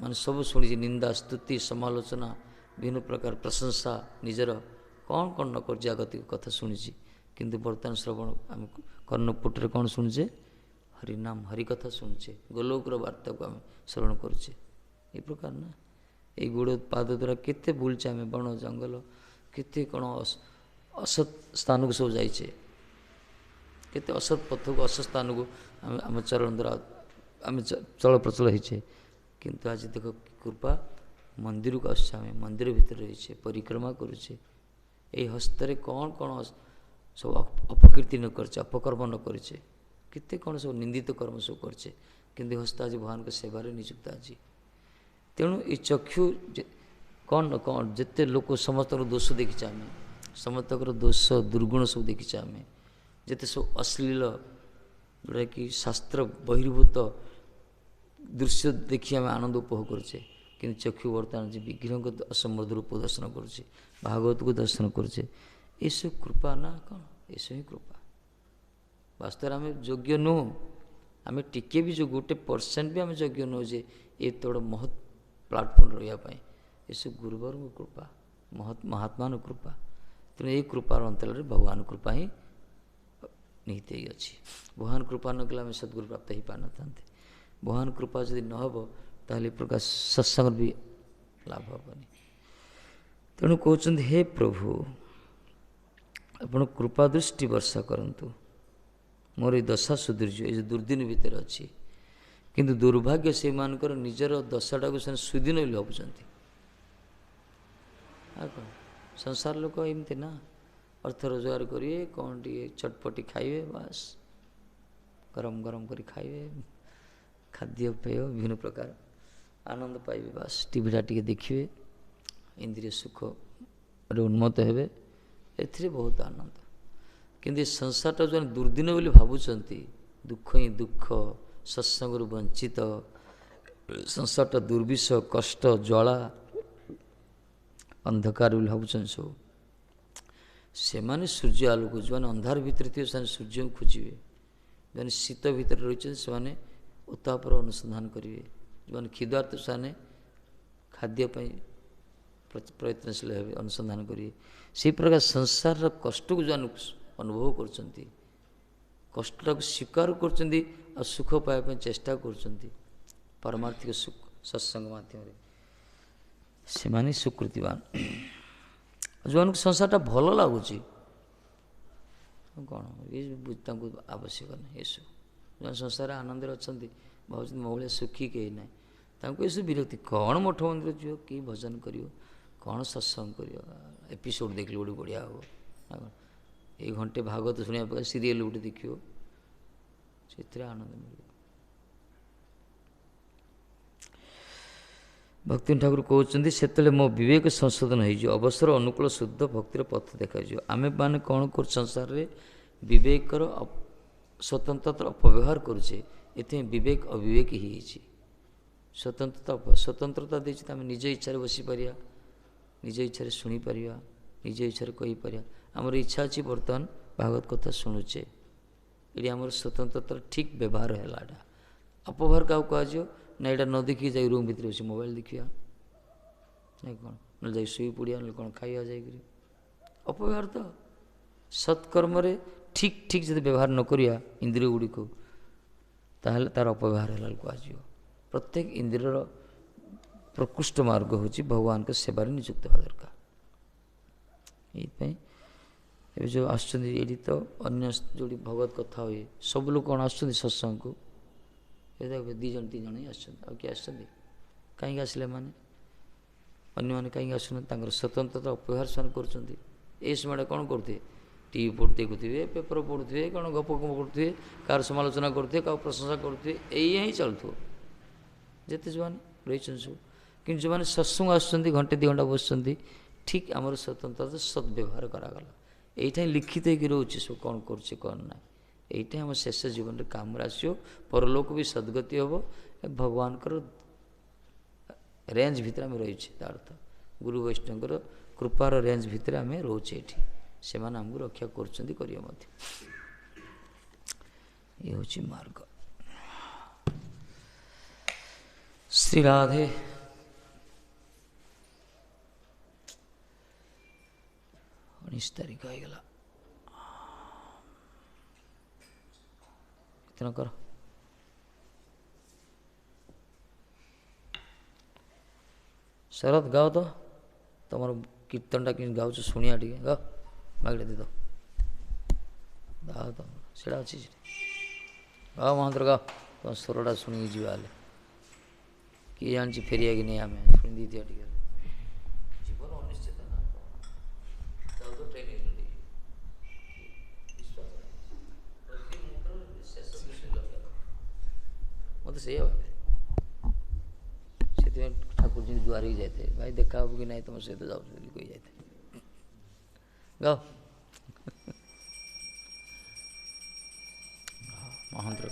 ମାନେ ସବୁ ଶୁଣିଛି, ନିନ୍ଦା, ସ୍ତୁତି, ସମାଲୋଚନା, ବିଭିନ୍ନ ପ୍ରକାର ପ୍ରଶଂସା, ନିଜର କ'ଣ କ'ଣ ନ କରୁଛି, ଜାଗତିକ କଥା ଶୁଣିଛି। କିନ୍ତୁ ବର୍ତ୍ତମାନ ଶ୍ରବଣ ଆମେ କର୍ଣ୍ଣପୁଟରେ କ'ଣ ଶୁଣୁଛେ? ହରିନାମ, ହରିକଥା ଶୁଣୁଛେ, ଗୋଲୋକର ବାର୍ତ୍ତାକୁ ଆମେ ଶ୍ରବଣ କରୁଛେ। ଏ ପ୍ରକାର ନା, ଏଇ ଗୋଡ଼ ପାଦ ଦ୍ୱାରା କେତେ ବୁଲୁଛେ ଆମେ, ବଣ ଜଙ୍ଗଲ, କେତେ କ'ଣ ଅସତ୍ ସ୍ଥାନକୁ ସବୁ ଯାଇଛେ, କେତେ ଅସତ୍ ପଥକୁ, ଅସତ୍ ସ୍ଥାନକୁ ଆମ ଚରଣ ଦ୍ୱାରା ଆମେ ଚଳପ୍ରଚଳ ହେଇଛେ। କିନ୍ତୁ ଆଜି ଦେଖ କୃପା, ମନ୍ଦିରକୁ ଆସୁଛେ, ଆମେ ମନ୍ଦିର ଭିତରେ ରହିଛେ, ପରିକ୍ରମା କରୁଛେ। ଏଇ ହସ୍ତରେ କ'ଣ କ'ଣ ସବୁ ଅପକୀର୍ତ୍ତି ନ କରିଛେ, ଅପକର୍ମ ନ କରିଛେ, କେତେ କ'ଣ ସବୁ ନିନ୍ଦିତ କର୍ମ ସବୁ କରିଛେ, କିନ୍ତୁ ହସ୍ତ ଆଜି ଭଗବାନଙ୍କ ସେବାରେ ନିଯୁକ୍ତ ଆଜି। ତେଣୁ ଏ ଚକ୍ଷୁ କ'ଣ ଯେତେ ଲୋକ ସମସ୍ତଙ୍କର ଦୋଷ ଦେଖିଛେ ଆମେ, ସମସ୍ତଙ୍କର ଦୋଷ ଦୁର୍ଗୁଣ ସବୁ ଦେଖିଛେ ଆମେ, ଯେତେ ସବୁ ଅଶ୍ଳୀଳ ଯେଉଁଟାକି ଶାସ୍ତ୍ର ବହିର୍ଭୂତ ଦୃଶ୍ୟ ଦେଖି ଆମେ ଆନନ୍ଦ ଉପଭୋଗ କରୁଛେ। କିନ୍ତୁ ଚକ୍ଷୁ ବର୍ତ୍ତମାନ ଯେ ବିଗ୍ରହଙ୍କ ଅସମ୍ବଦ୍ଧ ରୂପ ଦର୍ଶନ କରୁଛେ, ଭାଗବତକୁ ଦର୍ଶନ କରୁଛେ, ଏସବୁ କୃପା ନା କ'ଣ? ଏସବୁ ହିଁ କୃପା। ବାସ୍ତବରେ ଆମେ ଯୋଗ୍ୟ ନୁହଁ, ଆମେ ଟିକେ ବି ଗୋଟେ ପରସେଣ୍ଟ ବି ଆମେ ଯୋଗ୍ୟ ନୁହଁ ଯେ ଏତେ ବଡ଼ ମହତ୍ ପ୍ଲାଟଫର୍ମ ରହିବା ପାଇଁ। ଏସବୁ ଗୁରୁବରଙ୍କ କୃପା, ମହାତ୍ମାଙ୍କ କୃପା। ତେଣୁ ଏହି କୃପାର ଅନ୍ତରାଳରେ ଭଗବାନ କୃପା ହିଁ ନିହିତ ହେଇଅଛି। ଭଗବାନ କୃପା ନ କଲେ ଆମେ ସଦ୍ଗୁରୁ ପ୍ରାପ୍ତ ହେଇପାରିନଥାନ୍ତେ। ଭଗବାନ କୃପା ଯଦି ନ ହେବ ତାହେଲେ ଏ ପ୍ରକାର ସତ୍ସଙ୍ଗ ବି ଲାଭ ହେବନି। ତେଣୁ କହୁଛନ୍ତି ହେ ପ୍ରଭୁ ଆପଣ କୃପା ଦୃଷ୍ଟି ବର୍ଷା କରନ୍ତୁ, ମୋର ଏଇ ଦଶା ସୁଦୂର୍ଯ୍ୟ, ଏ ଯେଉଁ ଦୁର୍ଦିନ ଭିତରେ ଅଛି। କିନ୍ତୁ ଦୁର୍ଭାଗ୍ୟ ସେଇମାନଙ୍କର ନିଜର ଦଶାଟାକୁ ସେମାନେ ସୁଦିନ ବୋଲି ଭାବୁଛନ୍ତି। ଆଉ କ'ଣ, ସଂସାର ଲୋକ ଏମିତି ନା, ଅର୍ଥ ରୋଜଗାର କରିବେ, କ'ଣ ଟିକେ ଚଟପଟି ଖାଇବେ, ବାସ୍ ଗରମ ଗରମ କରି ଖାଇବେ, ଖାଦ୍ୟପେୟ ବିଭିନ୍ନ ପ୍ରକାର ଆନନ୍ଦ ପାଇବେ, ବାସ୍ ଟିଭିଟା ଟିକେ ଦେଖିବେ, ଇନ୍ଦ୍ରିୟ ସୁଖରେ ଉନ୍ମତ୍ତ ହେବେ, ଏଥିରେ ବହୁତ ଆନନ୍ଦ। କିନ୍ତୁ ଏ ସଂସାରଟା ଜଣେ ଦୁର୍ଦିନ ବୋଲି ଭାବୁଛନ୍ତି, ଦୁଃଖ ହିଁ ଦୁଃଖ, ସତ୍ସଙ୍ଗରୁ ବଞ୍ଚିତ, ସଂସାରଟା ଦୁର୍ବିଷ, କଷ୍ଟ, ଜ୍ୱାଳା, ଅନ୍ଧକାର ବୋଲି ଭାବୁଛନ୍ତି ସବୁ। ସେମାନେ ସୂର୍ଯ୍ୟ ଆଲୋକ, ଯେଉଁମାନେ ଅନ୍ଧାର ଭିତରେ ଥିବେ ସେମାନେ ସୂର୍ଯ୍ୟଙ୍କୁ ଖୋଜିବେ, ଯେଉଁମାନେ ଶୀତ ଭିତରେ ରହିଛନ୍ତି ସେମାନେ ଉତ୍ତାପର ଅନୁସନ୍ଧାନ କରିବେ, ଯେଉଁମାନେ କ୍ଷୁଧାର୍ତ ସେମାନେ ଖାଦ୍ୟ ପାଇଁ ପ୍ରୟତ୍ନଶୀଳ ହେବେ, ଅନୁସନ୍ଧାନ କରିବେ। ସେହି ପ୍ରକାର ସଂସାରର କଷ୍ଟକୁ ଯେଉଁମାନେ ଅନୁଭବ କରୁଛନ୍ତି, କଷ୍ଟଟାକୁ ସ୍ୱୀକାର କରୁଛନ୍ତି ଆଉ ସୁଖ ପାଇବା ପାଇଁ ଚେଷ୍ଟା କରୁଛନ୍ତି, ପାରମାର୍ଥିକ ସତ୍ସଙ୍ଗ ମାଧ୍ୟମରେ ସେମାନେ ସ୍ୱୀକୃତିବାନ। ଯେଉଁମାନଙ୍କୁ ସଂସାରଟା ଭଲ ଲାଗୁଛି କ'ଣ ଏ ତାଙ୍କୁ ଆବଶ୍ୟକ ନାହିଁ ଏସବୁ। ଯେଉଁ ସଂସାରରେ ଆନନ୍ଦରେ ଅଛନ୍ତି ଭାବୁଛନ୍ତି ମୋ ଭଳିଆ ସୁଖୀ କେହି ନାହିଁ, ତାଙ୍କୁ ଏସବୁ ବିରକ୍ତି। କ'ଣ ମଠ ମନ୍ଦିର ଯିବ, କି ଭଜନ କରିବ, କ'ଣ ସତ୍ସଙ୍ଗ କରିବ, ଏପିସୋଡ଼ ଦେଖିଲେ ଗୋଟେ ବଢ଼ିଆ ହେବ। ଏଇ ଘଣ୍ଟେ ଭାଗବତ ଶୁଣିବା ପାଇଁ ସିରିଏଲ ଗୋଟେ ଦେଖିବ, ସେଥିରେ ଆନନ୍ଦ ମିଳିବ। ଭକ୍ତି ଠାକୁର କହୁଛନ୍ତି ସେତେବେଳେ ମୋ ବିବେକ ସଂଶୋଧନ ହେଇଯିବ, ଅବସର ଅନୁକୂଳ ଶୁଦ୍ଧ ଭକ୍ତିର ପଥ ଦେଖାଯିବ। ଆମେମାନେ କ'ଣ କରୁଛୁ ସଂସାରରେ ବିବେକର ସ୍ୱତନ୍ତ୍ରତାର ଅପବ୍ୟବହାର କରୁଛେ, ଏଥିପାଇଁ ବିବେକ ଅବିବେକ ହେଇଯାଇଛି। ସ୍ୱତନ୍ତ୍ରତା ଦେଇଛି ତ ଆମେ ନିଜ ଇଚ୍ଛାରେ ବସିପାରିବା, ନିଜ ଇଚ୍ଛାରେ ଶୁଣିପାରିବା, ନିଜ ଇଚ୍ଛାରେ କହିପାରିବା। ଆମର ଇଚ୍ଛା ଅଛି ବର୍ତ୍ତମାନ ଭାଗବତ କଥା ଶୁଣୁଛେ, ଏଠି ଆମର ସ୍ୱତନ୍ତ୍ରତାର ଠିକ୍ ବ୍ୟବହାର ହେଲା। ଏଇଟା ଅପବ୍ୟବହାର କାହାକୁ କୁହାଯିବ ନା, ଏଇଟା ନ ଦେଖିକି ଯାଇ ରୁମ୍ ଭିତରେ ବସି ମୋବାଇଲ ଦେଖିବା, ନାଇଁ କ'ଣ, ନହେଲେ ଯାଇ ଶୋଇ ପଡ଼ିବା, ନହେଲେ କ'ଣ ଖାଇବା ଯାଇକରି, ଅପବ୍ୟବହାର ତ। ସତ୍କର୍ମରେ ଠିକ୍ ଠିକ୍ ଯଦି ବ୍ୟବହାର ନ କରିବା ଇନ୍ଦ୍ରିୟ ଗୁଡ଼ିକୁ, ତାହେଲେ ତା'ର ଅପବ୍ୟବହାର ହେଲା କୁହାଯିବ। ପ୍ରତ୍ୟେକ ଇନ୍ଦ୍ରିୟର ପ୍ରକୃଷ୍ଟ ମାର୍ଗ ହେଉଛି ଭଗବାନଙ୍କ ସେବାରେ ନିଯୁକ୍ତ ହେବା ଦରକାର। ଏଇଥିପାଇଁ ଏବେ ଯେଉଁ ଆସୁଛନ୍ତି ଏଇଠି ତ ଅନ୍ୟ ଯେଉଁଠି ଭଗବତ କଥା ହୁଏ, ସବୁ ଲୋକ କ'ଣ ଆସୁଛନ୍ତି ସତ୍ସଙ୍ଗକୁ? ଏବେ 2 ଜଣ 3 ଜଣ ହିଁ ଆସୁଛନ୍ତି, ଆଉ କିଏ ଆସୁଛନ୍ତି? କାହିଁକି ଆସିଲେ ମାନେ? ଅନ୍ୟମାନେ କାହିଁକି ଆସୁନାହାନ୍ତି? ତାଙ୍କର ସ୍ୱତନ୍ତ୍ରତା ଅପବ୍ୟବହାର ସେମାନେ କରୁଛନ୍ତି। ଏଇ ସମୟରେ କ'ଣ କରୁଥିବେ? ଟିଭି ଦେଖୁଥିବେ, ପେପର ପଢ଼ୁଥିବେ, କ'ଣ ଗପ କରୁଥିବେ, କାହାର ସମାଲୋଚନା କରୁଥିବେ, କାହାର ପ୍ରଶଂସା କରୁଥିବେ, ଏଇଆ ହିଁ ଚାଲୁଥିବ। ଯେତେ ଯେଉଁମାନେ ରହିଛନ୍ତି ସବୁ। କିନ୍ତୁ ଯେଉଁମାନେ ସତ୍ସଙ୍ଗ ଆସୁଛନ୍ତି, ଘଣ୍ଟେ 2 ଘଣ୍ଟା ବସୁଛନ୍ତି, ଠିକ୍ ଆମର ସ୍ୱତନ୍ତ୍ରତା ସଦ୍ବ୍ୟବହାର କରାଗଲା। ଏଇଟା ହିଁ ଲିଖିତ ହେଇକି ରହୁଛି ସବୁ, କ'ଣ କରୁଛି କ'ଣ ନାହିଁ। ଏଇଟା ଆମ ଶେଷ ଜୀବନରେ କାମରେ ଆସିବ, ପରଲୋକ ବି ସଦ୍ଗତି ହେବ। ଭଗବାନଙ୍କର ରେଞ୍ଜ ଭିତରେ ଆମେ ରହିଛେ, ତା ଅର୍ଥ ଗୁରୁ ବୈଷ୍ଣବଙ୍କର କୃପାର ରେଞ୍ଜ ଭିତରେ ଆମେ ରହୁଛେ ଏଠି। ସେମାନେ ଆମକୁ ରକ୍ଷା କରୁଛନ୍ତି, କରିବେ ମଧ୍ୟ। ଏ ହେଉଛି ମାର୍ଗ। ଶ୍ରୀ ରାଧେ। 19 ତାରିଖ ହେଇଗଲା। କେତେ କର ଶରତ ଗାଅ ତ, ତମର କୀର୍ତ୍ତନଟା କେମିତି ଗାଉଛ ଶୁଣିବା ଟିକେ, ଗାଅ ମାଗିଲେ ଦେଇଦ, ଗାଅ ତମର ସେଇଟା ଅଛି ସେଠି, ଗାଅ ମହାନ୍ତ୍ର ଗାଅ, ତମ ସ୍ୱରଟା ଶୁଣିକି ଯିବା। ହେଲେ କିଏ ଜାଣିଛି ଫେରିବା କି ନେଇ, ଆମେ ଶୁଣି ଦେଇଥିବା ଟିକେ। ଜୀବନ ଅନିଶ୍ଚିତ ନା, ଯାଉଛ ଟ୍ରେନିଂ ମୋତେ ସେଇଆ ଭାବେ। ସେଥିପାଇଁ ଠାକୁର ଯେମିତି ଜୁହାର ହେଇକି ଯାଇଥାଏ, ଭାଇ ଦେଖା ହେବ କି ନାହିଁ ତୁମ ସହିତ ଯାଉଛି ବୋଲି କହି ଯାଇଥାଏ। ଗାଅ ମହାନ୍ତ୍ର।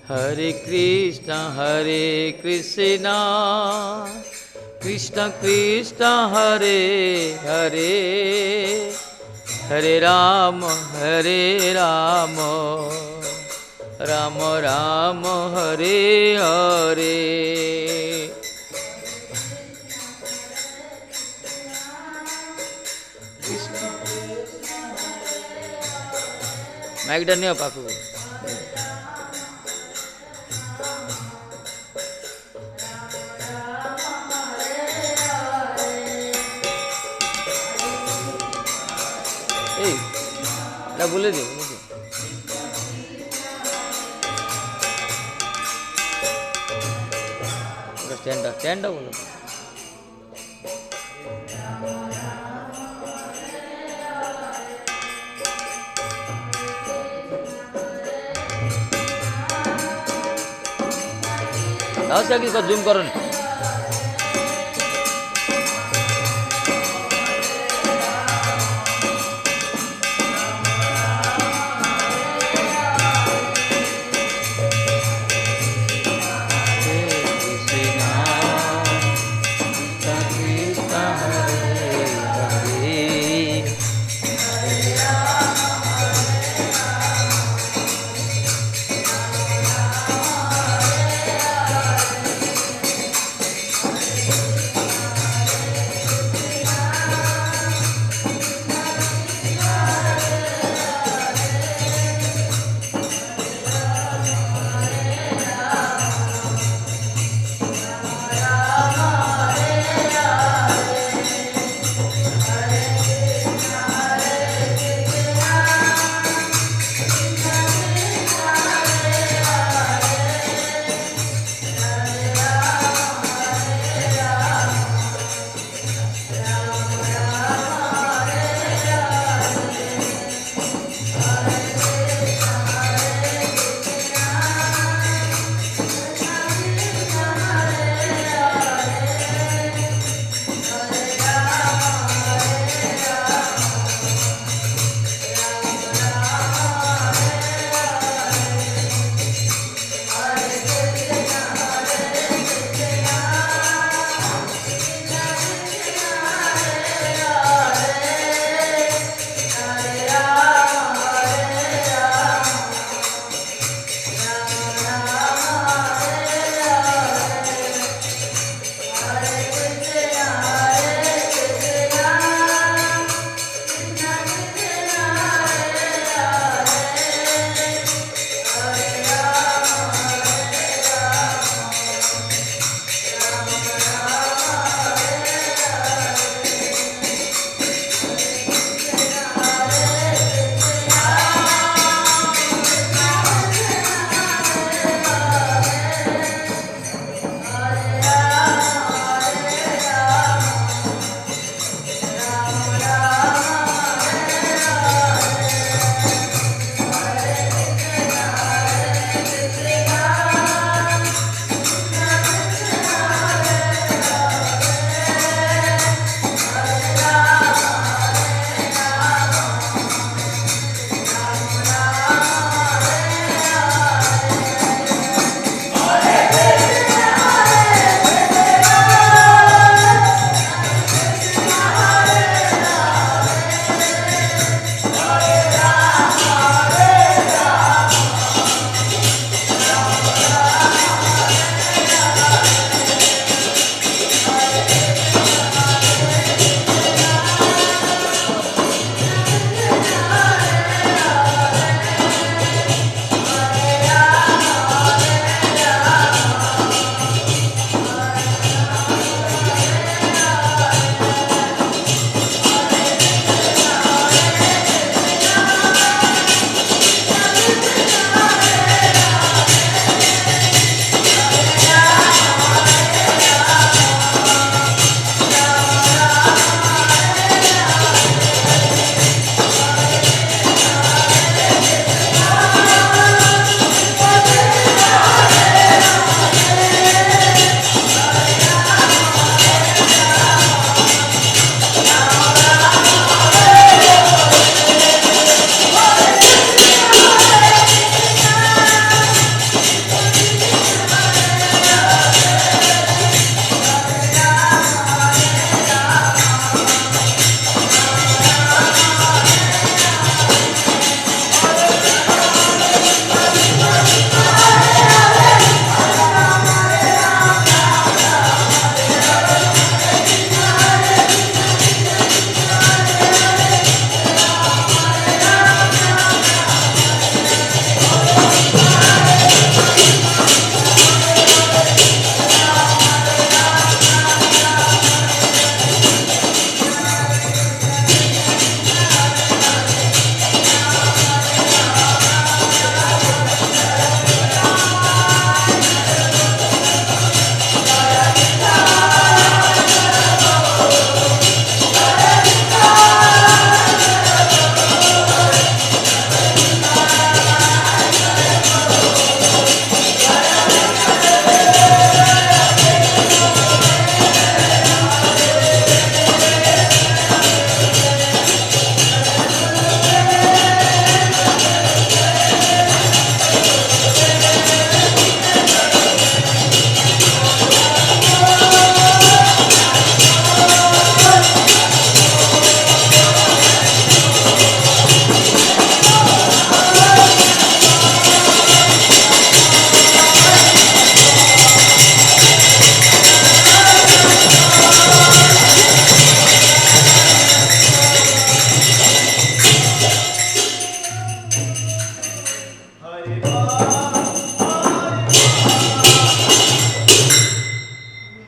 हरे कृष्ण कृष्ण कृष्ण हरे हरे, हरे राम राम राम हरे हरे। ମାଇକ୍ଟା ନିଅ ପାଖକୁ। ଏଇଟା ବୁଲେଇ ଦିଅ, ଷ୍ଟାଣ୍ଡଟା ବୋଲ। ଆଉ ସେ କିଛି ଜୁମ୍ କରନି।